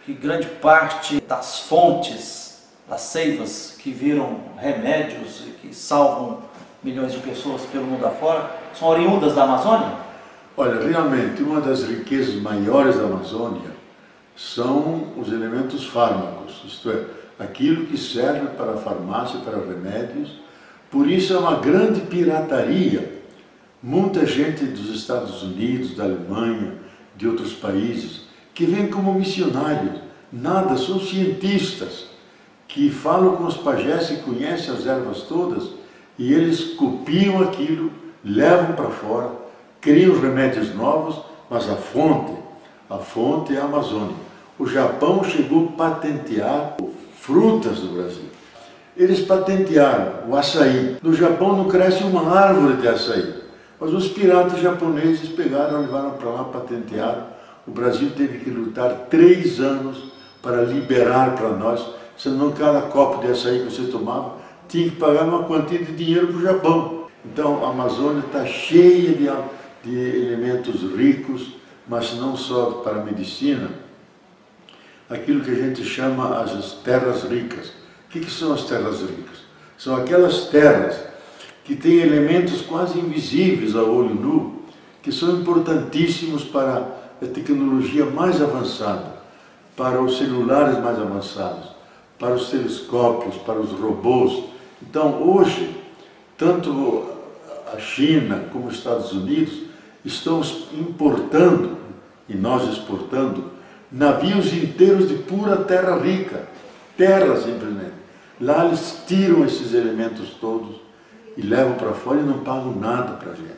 que grande parte das fontes, das seivas que viram remédios e que salvam milhões de pessoas pelo mundo afora, são oriundas da Amazônia? Olha, realmente, uma das riquezas maiores da Amazônia são os elementos fármacos, isto é, aquilo que serve para a farmácia, para remédios. Por isso é uma grande pirataria. Muita gente dos Estados Unidos, da Alemanha, de outros países, que vêm como missionários, nada, são cientistas, que falam com os pajés e conhecem as ervas todas, e eles copiam aquilo, levam para fora, criam remédios novos, mas a fonte é a Amazônia. O Japão chegou a patentear frutas do Brasil. Eles patentearam o açaí. No Japão não cresce uma árvore de açaí, mas os piratas japoneses pegaram, levaram para lá, patentearam. O Brasil teve que lutar 3 anos para liberar para nós, senão cada copo de açaí que você tomava tinha que pagar uma quantia de dinheiro para o Japão. Então a Amazônia está cheia de elementos ricos, mas não só para a medicina, aquilo que a gente chama as terras ricas. O que são as terras ricas? São aquelas terras que têm elementos quase invisíveis ao olho nu, que são importantíssimos para a tecnologia mais avançada, para os celulares mais avançados, para os telescópios, para os robôs. Então, hoje, tanto a China como os Estados Unidos estão importando, e nós exportando, navios inteiros de pura terra rica, terra simplesmente. Lá eles tiram esses elementos todos e levam para fora e não pagam nada para a gente.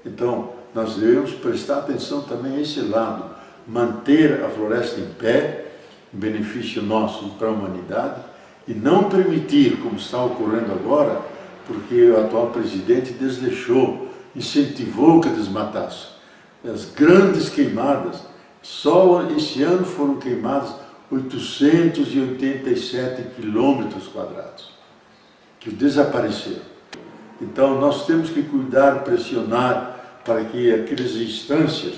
Então, nós devemos prestar atenção também a esse lado, manter a floresta em pé, em benefício nosso e para a humanidade, e não permitir, como está ocorrendo agora, porque o atual presidente desleixou, incentivou que desmatasse. As grandes queimadas, só esse ano foram queimadas 887 quilômetros quadrados, que desapareceram. Então nós temos que cuidar, pressionar, para que aquelas instâncias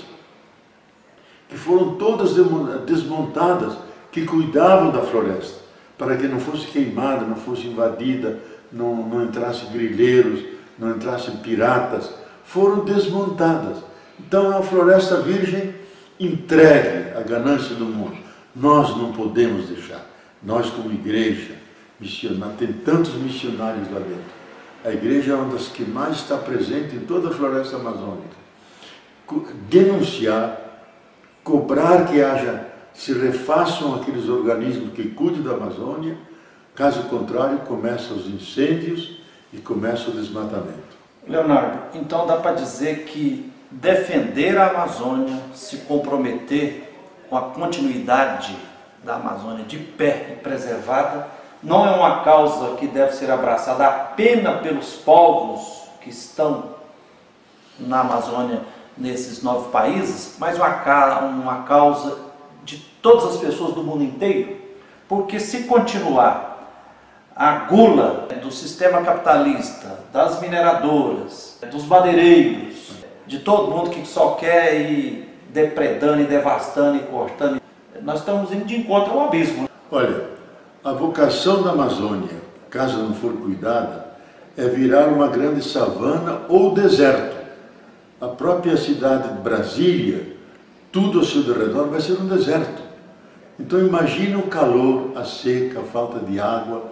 que foram todas desmontadas, que cuidavam da floresta, para que não fosse queimada, não fosse invadida, não entrasse grileiros, não entrassem piratas, foram desmontadas. Então a floresta virgem entregue à ganância do mundo. Nós não podemos deixar. Nós como igreja, tem tantos missionários lá dentro. A igreja é uma das que mais está presente em toda a floresta amazônica. Denunciar, cobrar que se refaçam aqueles organismos que cuidam da Amazônia, caso contrário começam os incêndios e começa o desmatamento. Leonardo, então dá para dizer que defender a Amazônia, se comprometer com a continuidade da Amazônia de pé e preservada, não é uma causa que deve ser abraçada apenas pelos povos que estão na Amazônia, nesses 9 países, mas uma causa de todas as pessoas do mundo inteiro, porque se continuar a gula do sistema capitalista, das mineradoras, dos madeireiros, de todo mundo que só quer ir depredando e devastando e cortando, nós estamos indo de encontro ao abismo. Olha, a vocação da Amazônia, caso não for cuidada, é virar uma grande savana ou deserto. A própria cidade de Brasília, tudo ao seu redor vai ser um deserto. Então imagine o calor, a seca, a falta de água.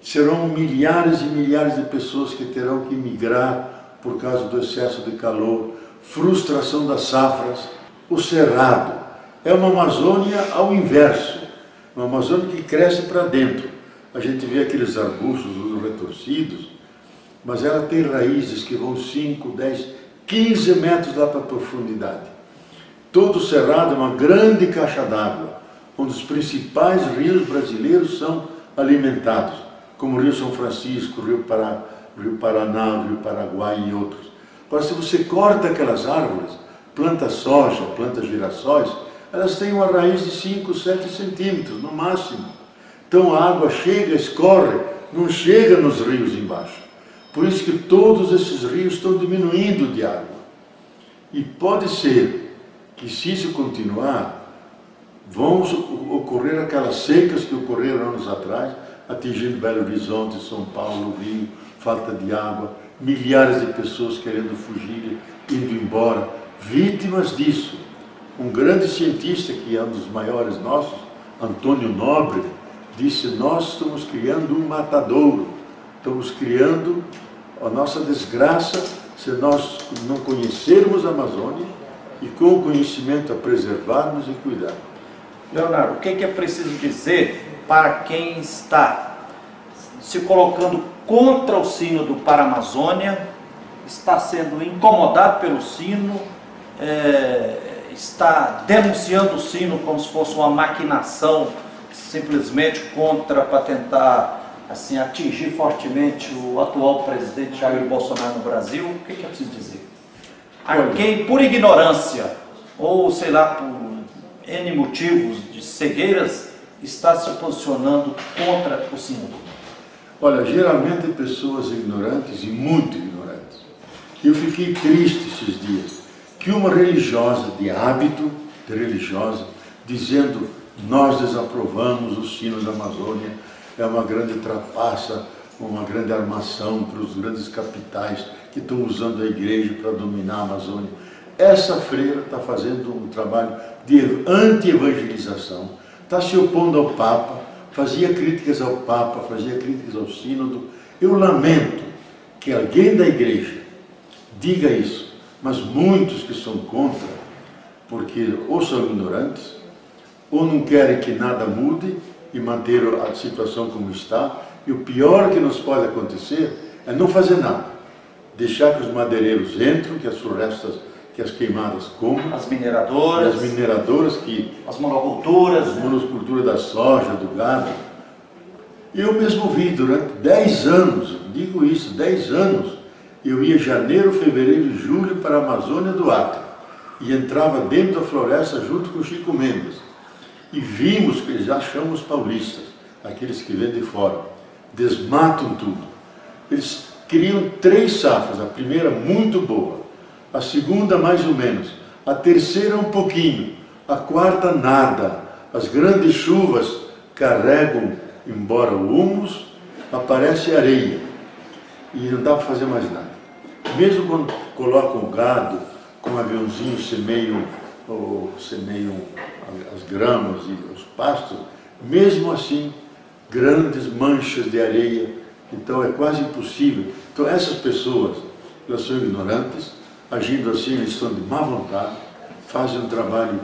Serão milhares e milhares de pessoas que terão que migrar por causa do excesso de calor, frustração das safras. O cerrado é uma Amazônia ao inverso, uma Amazônia que cresce para dentro. A gente vê aqueles arbustos retorcidos, mas ela tem raízes que vão 5, 10, 15 metros lá para a profundidade. Todo o cerrado é uma grande caixa d'água, onde os principais rios brasileiros são alimentados, como o Rio São Francisco, o Rio Paraná, o Rio Paraguai e outros. Agora, se você corta aquelas árvores, planta soja, planta girassóis, elas têm uma raiz de 5, 7 centímetros, no máximo. Então a água chega, escorre, não chega nos rios embaixo. Por isso que todos esses rios estão diminuindo de água. E pode ser que, se isso continuar, vão ocorrer aquelas secas que ocorreram anos atrás, atingindo Belo Horizonte, São Paulo, Rio, falta de água, milhares de pessoas querendo fugir, indo embora, vítimas disso. Um grande cientista, que é um dos maiores nossos, Antônio Nobre, disse: nós estamos criando um matadouro, estamos criando a nossa desgraça se nós não conhecermos a Amazônia e, com o conhecimento, a preservarmos e cuidar. Leonardo, o que é preciso dizer para quem está se colocando contra o Sínodo para a Amazônia, está sendo incomodado pelo Sínodo, está denunciando o Sínodo como se fosse uma maquinação simplesmente para tentar assim, atingir fortemente o atual presidente Jair Bolsonaro no Brasil? O que é preciso dizer? A quem, por ignorância, ou sei lá, por N motivos de cegueiras, está se posicionando contra o Sínodo? Olha, geralmente pessoas ignorantes e muito ignorantes. Eu fiquei triste esses dias que uma religiosa de hábito, dizendo: nós desaprovamos o Sínodo da Amazônia, é uma grande trapaça, uma grande armação para os grandes capitais que estão usando a igreja para dominar a Amazônia. Essa freira está fazendo um trabalho de anti-evangelização, está se opondo ao Papa, fazia críticas ao Papa, fazia críticas ao Sínodo. Eu lamento que alguém da igreja diga isso, mas muitos que são contra, porque ou são ignorantes, ou não querem que nada mude e manter a situação como está, e o pior que nos pode acontecer é não fazer nada, deixar que os madeireiros entrem, que as florestas, que as queimadas comam, as mineradoras, as monoculturas, da soja, do gado. Eu mesmo vi durante 10 anos, digo isso, 10 anos, eu ia janeiro, fevereiro e julho para a Amazônia do Acre e entrava dentro da floresta junto com o Chico Mendes. E vimos que eles já chamam os paulistas, aqueles que vêm de fora, desmatam tudo. Eles criam 3 safras, a primeira muito boa, a segunda mais ou menos, a terceira um pouquinho, a quarta nada. As grandes chuvas carregam embora o humus, aparece areia e não dá para fazer mais nada. Mesmo quando colocam o gado com um aviãozinho, semeiam as gramas e os pastos, mesmo assim, grandes manchas de areia, então é quase impossível. Então essas pessoas, elas são ignorantes, agindo assim, eles estão de má vontade, fazem um trabalho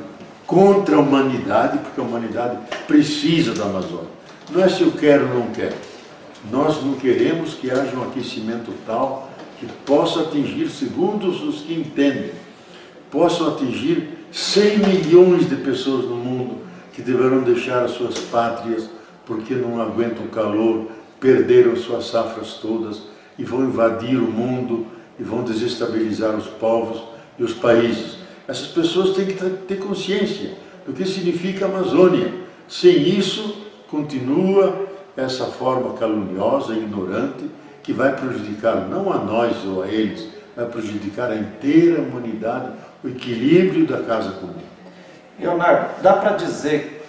contra a humanidade, porque a humanidade precisa da Amazônia. Não é se eu quero ou não quero. Nós não queremos que haja um aquecimento tal que possa atingir, segundo os que entendem, possam atingir 100 milhões de pessoas no mundo que deverão deixar as suas pátrias porque não aguentam o calor, perderam suas safras todas e vão invadir o mundo e vão desestabilizar os povos e os países. Essas pessoas têm que ter consciência do que significa a Amazônia. Sem isso, continua essa forma caluniosa e ignorante que vai prejudicar não a nós ou a eles, vai prejudicar a inteira humanidade, o equilíbrio da casa comum. Leonardo, dá para dizer,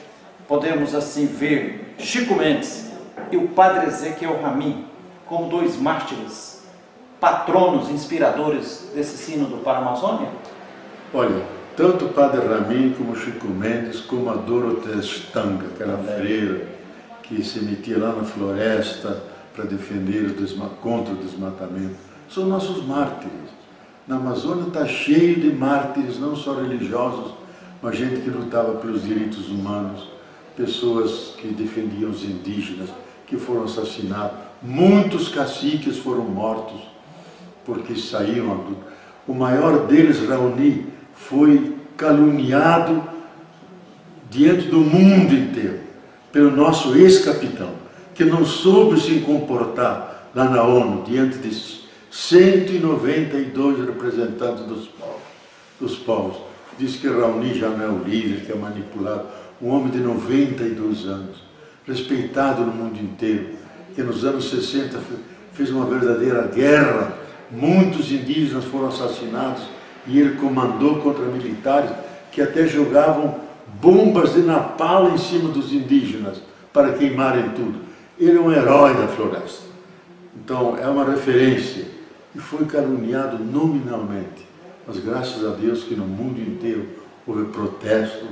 podemos assim ver Chico Mendes e o padre Ezequiel Ramin como 2 mártires, patronos, inspiradores desse sínodo para a Amazônia? Olha, tanto o padre Ramin como Chico Mendes, como a Dorothea Stanga, aquela freira que se metia lá na floresta para defender contra o desmatamento, são nossos mártires. Na Amazônia está cheio de mártires, não só religiosos, mas gente que lutava pelos direitos humanos, pessoas que defendiam os indígenas, que foram assassinados. Muitos caciques foram mortos porque saíram. O maior deles, Raoni, foi caluniado diante do mundo inteiro pelo nosso ex-capitão, que não soube se comportar lá na ONU diante de 192 representantes dos povos. Diz que Raoni já não é o líder, que é manipulado. Um homem de 92 anos, respeitado no mundo inteiro, que nos anos 60 fez uma verdadeira guerra, muitos indígenas foram assassinados e ele comandou contra militares que até jogavam bombas de napalm em cima dos indígenas para queimarem tudo. Ele é um herói da floresta. Então é uma referência e foi caluniado nominalmente. Mas graças a Deus que no mundo inteiro houve protesto,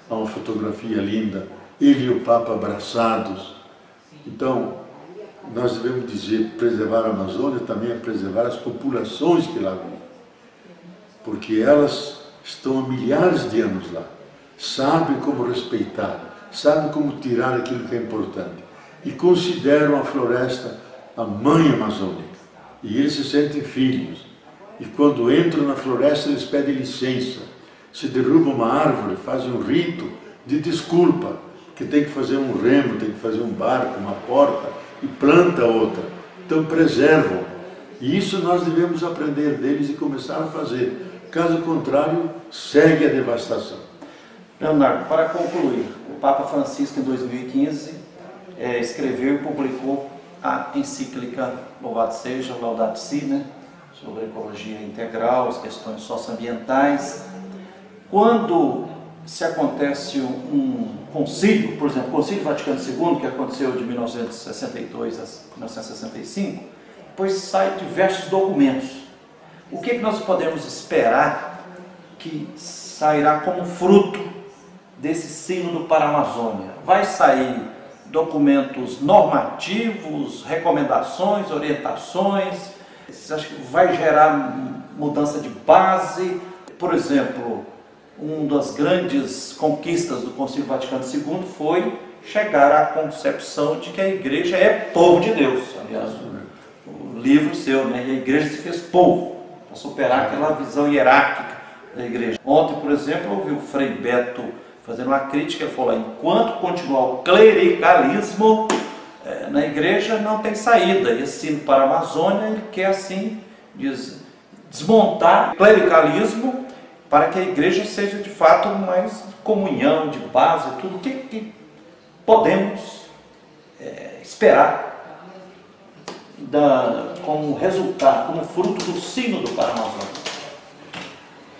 há uma fotografia linda, ele e o Papa abraçados. Então, nós devemos dizer, preservar a Amazônia também é preservar as populações que lá vivem. Porque elas estão há milhares de anos lá, sabem como respeitar, sabem como tirar aquilo que é importante. E consideram a floresta a mãe amazônica. E eles se sentem filhos. E quando entram na floresta, eles pedem licença. Se derrubam uma árvore, fazem um rito de desculpa, que tem que fazer um remo, tem que fazer um barco, uma porta, e planta outra. Então preservam. E isso nós devemos aprender deles e começar a fazer. Caso contrário, segue a devastação. Leonardo, para concluir, o Papa Francisco, em 2015, escreveu e publicou a encíclica Louvado Seja, Laudato Si, né? Sobre ecologia integral, as questões socioambientais. Quando se acontece um concílio, por exemplo, o Concílio Vaticano II, que aconteceu de 1962 a 1965, depois saem diversos documentos. O que nós podemos esperar que sairá como fruto desse sínodo para a Amazônia? Vai sair documentos normativos, recomendações, orientações? Você acha que vai gerar mudança de base? Por exemplo, uma das grandes conquistas do Concílio Vaticano II foi chegar à concepção de que a igreja é povo de Deus. Aliás, o livro seu, né? E a igreja se fez povo, para superar aquela visão hierárquica da igreja. Ontem, por exemplo, eu ouvi o Frei Beto fazendo uma crítica, ele falou: enquanto continuar o clericalismo na igreja, não tem saída. E assim, para a Amazônia, ele quer assim desmontar o clericalismo para que a igreja seja de fato mais comunhão, de base, tudo. O que podemos esperar como resultado, como fruto do sínodo para a Amazônia?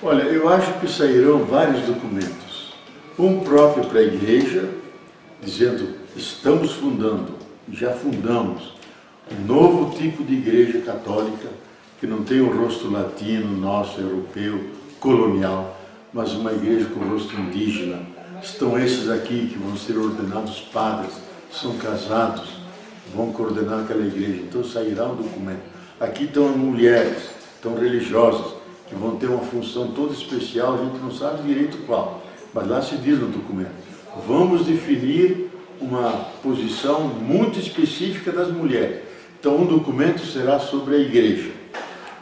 Olha, eu acho que sairão vários documentos. Um próprio para a igreja, dizendo: estamos fundando, já fundamos, um novo tipo de igreja católica, que não tem o rosto latino, nosso, europeu, colonial, mas uma igreja com rosto indígena. Estão esses aqui que vão ser ordenados padres, são casados, vão coordenar aquela igreja. Então sairá um documento. Aqui estão mulheres, estão religiosas, que vão ter uma função toda especial, a gente não sabe direito qual, mas lá se diz no documento: vamos definir uma posição muito específica das mulheres. Então um documento será sobre a igreja,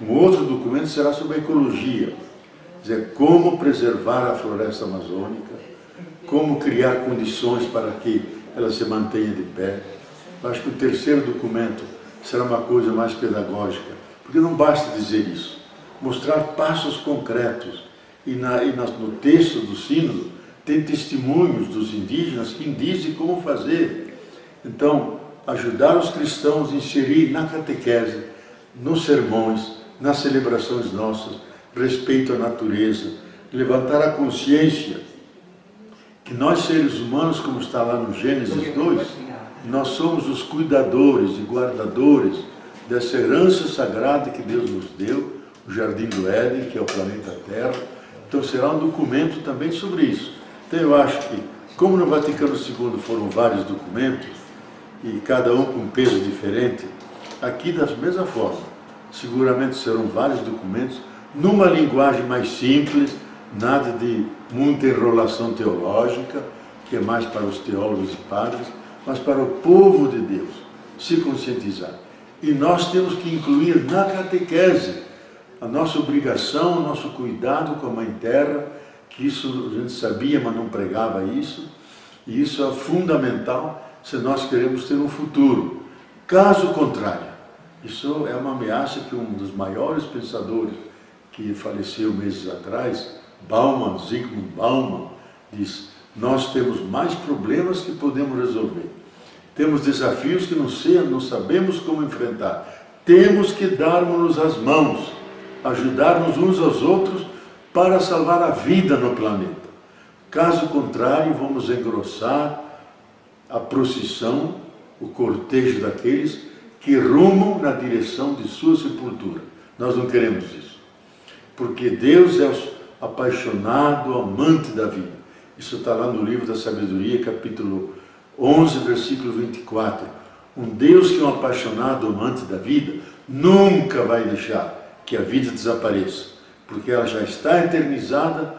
um outro documento será sobre a ecologia, quer dizer, como preservar a floresta amazônica, como criar condições para que ela se mantenha de pé. Eu acho que o terceiro documento será uma coisa mais pedagógica, porque não basta dizer isso, mostrar passos concretos. E no texto do sínodo tem testemunhos dos indígenas que dizem como fazer. Então, ajudar os cristãos a inserir na catequese, nos sermões, nas celebrações nossas, respeito à natureza, levantar a consciência que nós, seres humanos, como está lá no Gênesis 2, nós somos os cuidadores e guardadores dessa herança sagrada que Deus nos deu, o Jardim do Éden, que é o planeta Terra. Então será um documento também sobre isso. Então eu acho que, como no Vaticano II foram vários documentos, e cada um com um peso diferente, aqui da mesma forma, seguramente serão vários documentos, numa linguagem mais simples, nada de muita enrolação teológica, que é mais para os teólogos e padres, mas para o povo de Deus se conscientizar. E nós temos que incluir na catequese a nossa obrigação, o nosso cuidado com a Mãe Terra, que isso a gente sabia, mas não pregava isso, e isso é fundamental se nós queremos ter um futuro. Caso contrário, isso é uma ameaça que um dos maiores pensadores que faleceu meses atrás, Zygmunt Bauman, diz: nós temos mais problemas que podemos resolver. Temos desafios que não sabemos como enfrentar. temos que darmos-nos as mãos, ajudar-nos uns aos outros para salvar a vida no planeta. Caso contrário, vamos engrossar a procissão, o cortejo daqueles que rumam na direção de sua sepultura. Nós não queremos isso, porque Deus é o apaixonado, amante da vida. Isso está lá no livro da Sabedoria, capítulo 11, versículo 24. Um Deus que é um apaixonado, amante da vida, nunca vai deixar que a vida desapareça, porque ela já está eternizada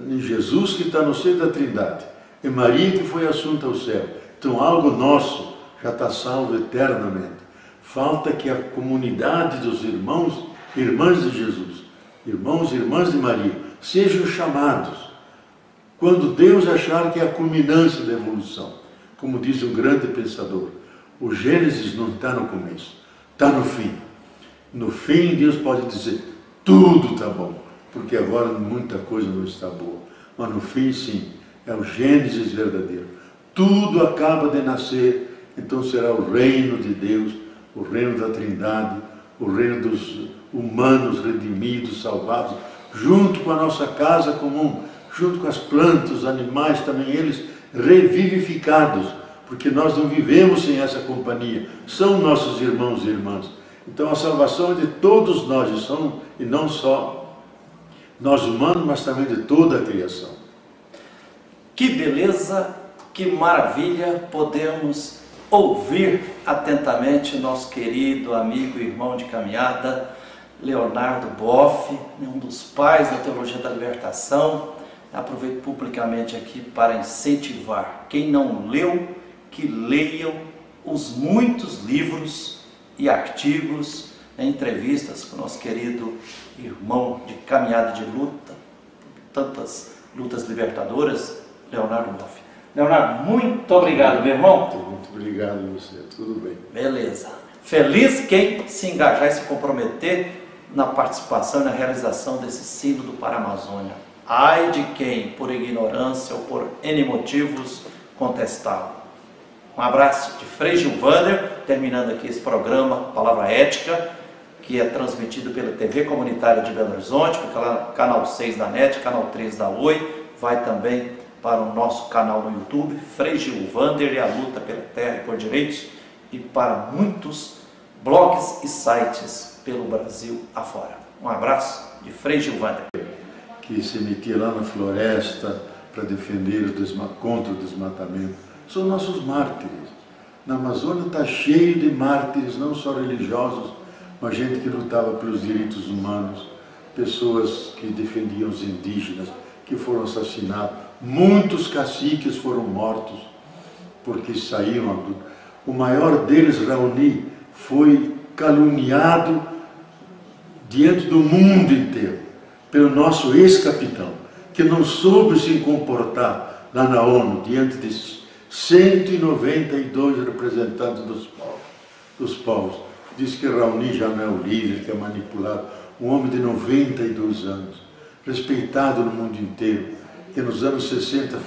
em Jesus, que está no seio da Trindade, e Maria, que foi assunta ao céu. Então algo nosso já está salvo eternamente. Falta que a comunidade dos irmãos e irmãs de Jesus, irmãos e irmãs de Maria, sejam chamados quando Deus achar que é a culminância da evolução. Como diz um grande pensador, o Gênesis não está no começo, está no fim. No fim, Deus pode dizer, tudo está bom, porque agora muita coisa não está boa. Mas no fim, sim, é o Gênesis verdadeiro. Tudo acaba de nascer, então será o reino de Deus, o reino da Trindade, o reino dos humanos redimidos, salvados, junto com a nossa casa comum, junto com as plantas, os animais, também eles revivificados, porque nós não vivemos sem essa companhia, são nossos irmãos e irmãs. Então a salvação é de todos nós, e não só nós humanos, mas também de toda a criação. Que beleza, que maravilha podemos ouvir atentamente nosso querido amigo e irmão de caminhada, Leonardo Boff, um dos pais da Teologia da Libertação. Aproveito publicamente aqui para incentivar quem não leu, que leiam os muitos livros e artigos, entrevistas com o nosso querido irmão de caminhada de luta, tantas lutas libertadoras, Leonardo Boff. Leonardo, muito obrigado, meu irmão. Muito obrigado a você, tudo bem. Beleza. Feliz quem se engajar e se comprometer na participação e na realização desse sínodo para a Amazônia. Ai de quem, por ignorância ou por N motivos, contestá-lo. Um abraço de Frei Gilvander, terminando aqui esse programa Palavra Ética, que é transmitido pela TV Comunitária de Belo Horizonte, pelo canal 6 da NET, canal 3 da Oi, vai também para o nosso canal no YouTube, Frei Gilvander e a luta pela terra e por direitos, e para muitos blogs e sites pelo Brasil afora. Um abraço de Frei Gilvander. Que se metia lá na floresta para defender contra o desmatamento, são nossos mártires. Na Amazônia está cheio de mártires, não só religiosos, mas gente que lutava pelos direitos humanos, pessoas que defendiam os indígenas, que foram assassinados. Muitos caciques foram mortos porque saíram. O maior deles, Raoni, foi caluniado diante do mundo inteiro pelo nosso ex-capitão, que não soube se comportar lá na ONU diante de 192 representantes dos povos. Diz que Raoni já não é o líder, que é manipulado. Um homem de 92 anos, respeitado no mundo inteiro, que nos anos 60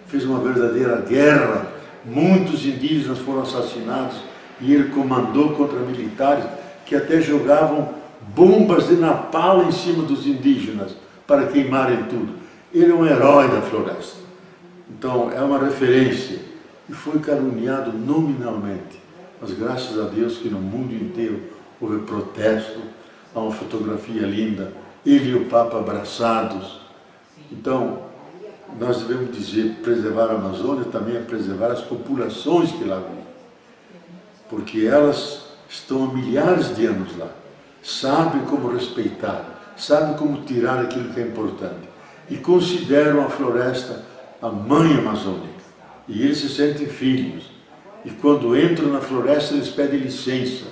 fez uma verdadeira guerra. Muitos indígenas foram assassinados e ele comandou contra militares que até jogavam bombas de napalm em cima dos indígenas para queimarem tudo. Ele é um herói da floresta. Então é uma referência. E foi caluniado nominalmente. Mas graças a Deus que no mundo inteiro houve protesto. Há uma fotografia linda, ele e o Papa abraçados. Então, nós devemos dizer, preservar a Amazônia também é preservar as populações que lá vivem. Porque elas estão há milhares de anos lá. Sabem como respeitar, sabem como tirar aquilo que é importante. E consideram a floresta a mãe amazônica. E eles se sentem filhos. E quando entram na floresta, eles pedem licença.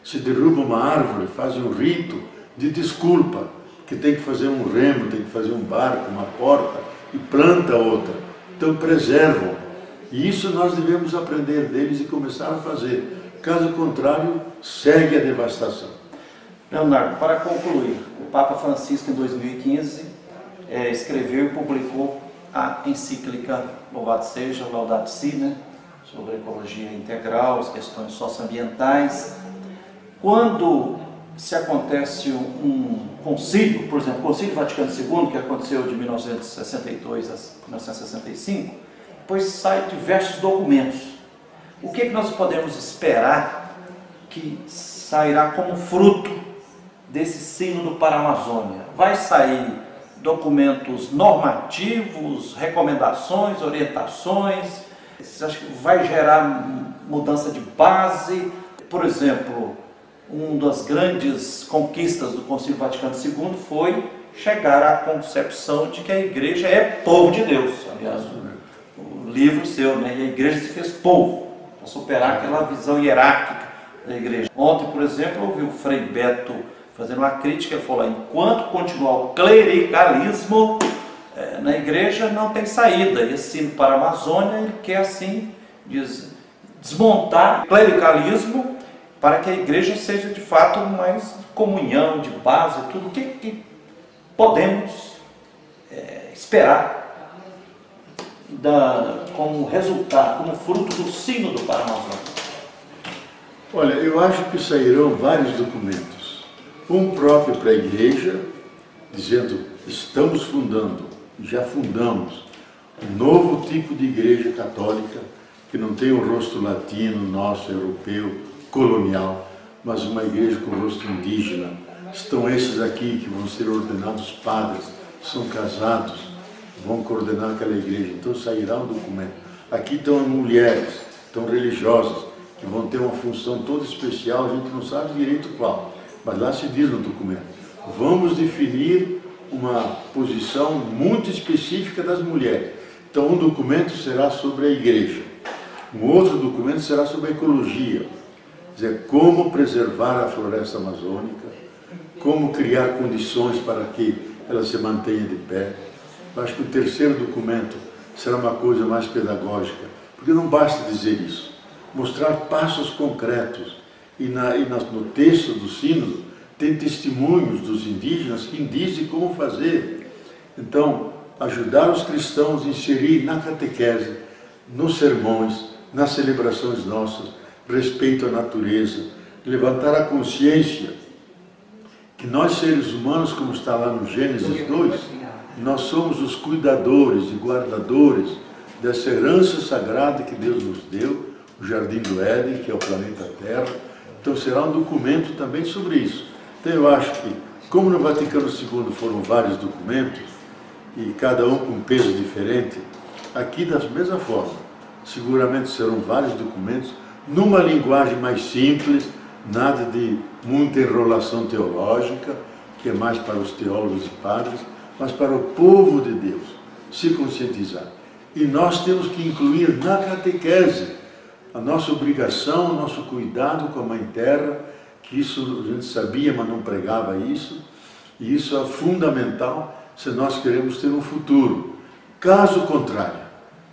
Se derruba uma árvore, fazem um rito de desculpa, que tem que fazer um remo, tem que fazer um barco, uma porta, e planta outra. Então preservam. E isso nós devemos aprender deles e começar a fazer. Caso contrário, segue a devastação. Leonardo, para concluir, o Papa Francisco, em 2015, escreveu e publicou a encíclica Louvado Seja, Laudato Si, sobre a ecologia integral, as questões socioambientais. E, quando se acontece um concílio, por exemplo, o Concílio Vaticano II, que aconteceu de 1962 a 1965, depois saem diversos documentos. O que nós podemos esperar que sairá como fruto desse sínodo para a Amazônia? Vai sair documentos normativos, recomendações, orientações? Você acha que vai gerar mudança de base? Por exemplo, uma das grandes conquistas do Concílio Vaticano II foi chegar à concepção de que a igreja é povo de Deus. Aliás, o livro seu, né? E a igreja se fez povo, para superar aquela visão hierárquica da igreja. Ontem, por exemplo, eu ouvi o Frei Beto fazendo uma crítica, ele falou: enquanto continuar o clericalismo na igreja, não tem saída. E esse sino para a Amazônia, ele quer assim desmontar o clericalismo para que a igreja seja de fato mais comunhão, de base, tudo. O que podemos esperar como resultado, como fruto do sínodo para a Amazônia? Olha, eu acho que sairão vários documentos. Um próprio para a igreja, dizendo: estamos fundando, já fundamos, um novo tipo de igreja católica, que não tem o rosto latino, nosso, europeu, colonial, mas uma igreja com rosto indígena. Estão esses aqui que vão ser ordenados padres, são casados, vão coordenar aquela igreja. Então sairá um documento. Aqui estão mulheres, estão religiosas, que vão ter uma função toda especial, a gente não sabe direito qual, mas lá se diz no documento: vamos definir uma posição muito específica das mulheres. Então um documento será sobre a igreja, um outro documento será sobre a ecologia, quer dizer, como preservar a floresta amazônica, como criar condições para que ela se mantenha de pé. Eu acho que o terceiro documento será uma coisa mais pedagógica, porque não basta dizer isso, mostrar passos concretos. E no texto do sínodo tem testemunhos dos indígenas que dizem como fazer. Então, ajudar os cristãos a inserir na catequese, nos sermões, nas celebrações nossas, respeito à natureza, levantar a consciência que nós, seres humanos, como está lá no Gênesis 2, nós somos os cuidadores e guardadores dessa herança sagrada que Deus nos deu, o Jardim do Éden, que é o planeta Terra. Então será um documento também sobre isso. Então eu acho que, como no Vaticano II foram vários documentos, e cada um com um peso diferente, aqui da mesma forma, seguramente serão vários documentos, numa linguagem mais simples, nada de muita enrolação teológica, que é mais para os teólogos e padres, mas para o povo de Deus se conscientizar. E nós temos que incluir na catequese a nossa obrigação, o nosso cuidado com a Mãe Terra, que isso a gente sabia, mas não pregava isso, e isso é fundamental se nós queremos ter um futuro. Caso contrário,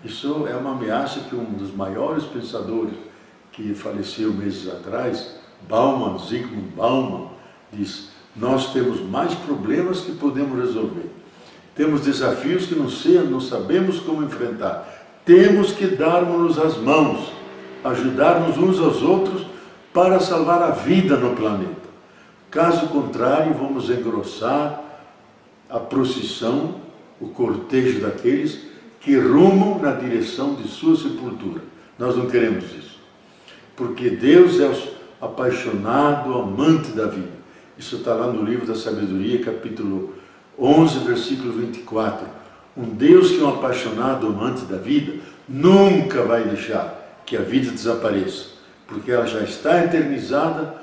isso é uma ameaça que um dos maiores pensadores que faleceu meses atrás, Zygmunt Bauman, diz: nós temos mais problemas que podemos resolver. Temos desafios que não sabemos como enfrentar. Temos que darmos-nos as mãos, ajudar-nos uns aos outros para salvar a vida no planeta. Caso contrário, vamos engrossar a procissão, o cortejo daqueles que rumam na direção de sua sepultura. Nós não queremos isso, porque Deus é o apaixonado, amante da vida. Isso está lá no livro da Sabedoria, capítulo 11, versículo 24. Um Deus que é um apaixonado, amante da vida, nunca vai deixar que a vida desapareça, porque ela já está eternizada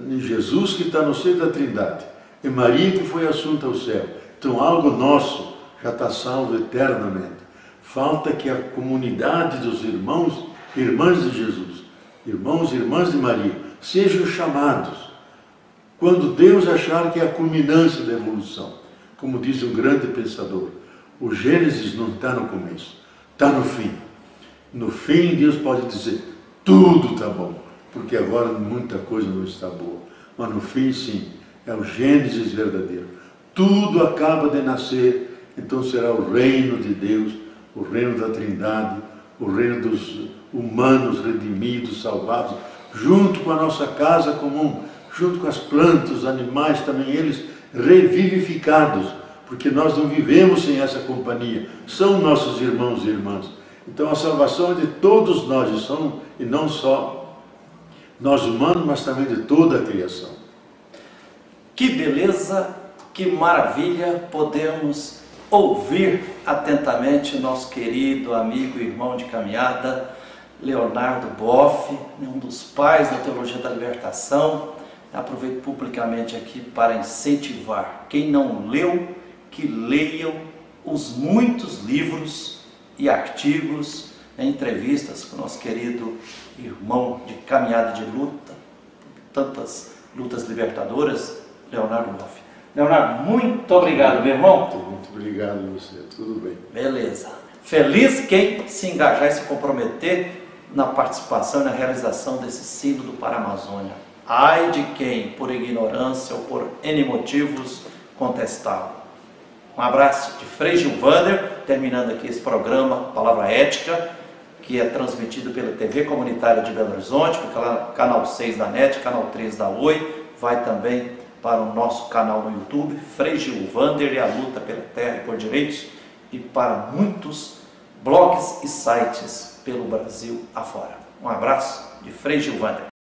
em Jesus, que está no seio da Trindade, e Maria, que foi assunta ao céu. Então algo nosso já está salvo eternamente. Falta que a comunidade dos irmãos e irmãs de Jesus, irmãos e irmãs de Maria, sejam chamados quando Deus achar que é a culminância da evolução. Como diz um grande pensador, o Gênesis não está no começo, está no fim. No fim, Deus pode dizer: tudo está bom, porque agora muita coisa não está boa. Mas no fim, sim, é o Gênesis verdadeiro. Tudo acaba de nascer, então será o reino de Deus, o reino da Trindade, o reino dos humanos redimidos, salvados, junto com a nossa casa comum, junto com as plantas, os animais, também eles revivificados, porque nós não vivemos sem essa companhia, são nossos irmãos e irmãs. Então a salvação é de todos nós, e não só nós humanos, mas também de toda a criação. Que beleza, que maravilha podemos ouvir atentamente o nosso querido amigo e irmão de caminhada, Leonardo Boff, um dos pais da Teologia da Libertação. Aproveito publicamente aqui para incentivar quem não leu, que leiam os muitos livros e artigos, entrevistas com o nosso querido irmão de caminhada de luta, tantas lutas libertadoras, Leonardo Boff. Leonardo, muito obrigado, meu irmão. Muito obrigado a você, tudo bem. Beleza. Feliz quem se engajar e se comprometer na participação e na realização desse sínodo para a Amazônia. Ai de quem, por ignorância ou por N motivos, contestá-lo. Um abraço de Frei Gilvander, terminando aqui esse programa Palavra Ética, que é transmitido pela TV Comunitária de Belo Horizonte, pelo canal 6 da NET, canal 3 da Oi, vai também para o nosso canal no YouTube, Frei Gilvander e a Luta pela Terra e por Direitos, e para muitos blogs e sites pelo Brasil afora. Um abraço de Frei Gilvander.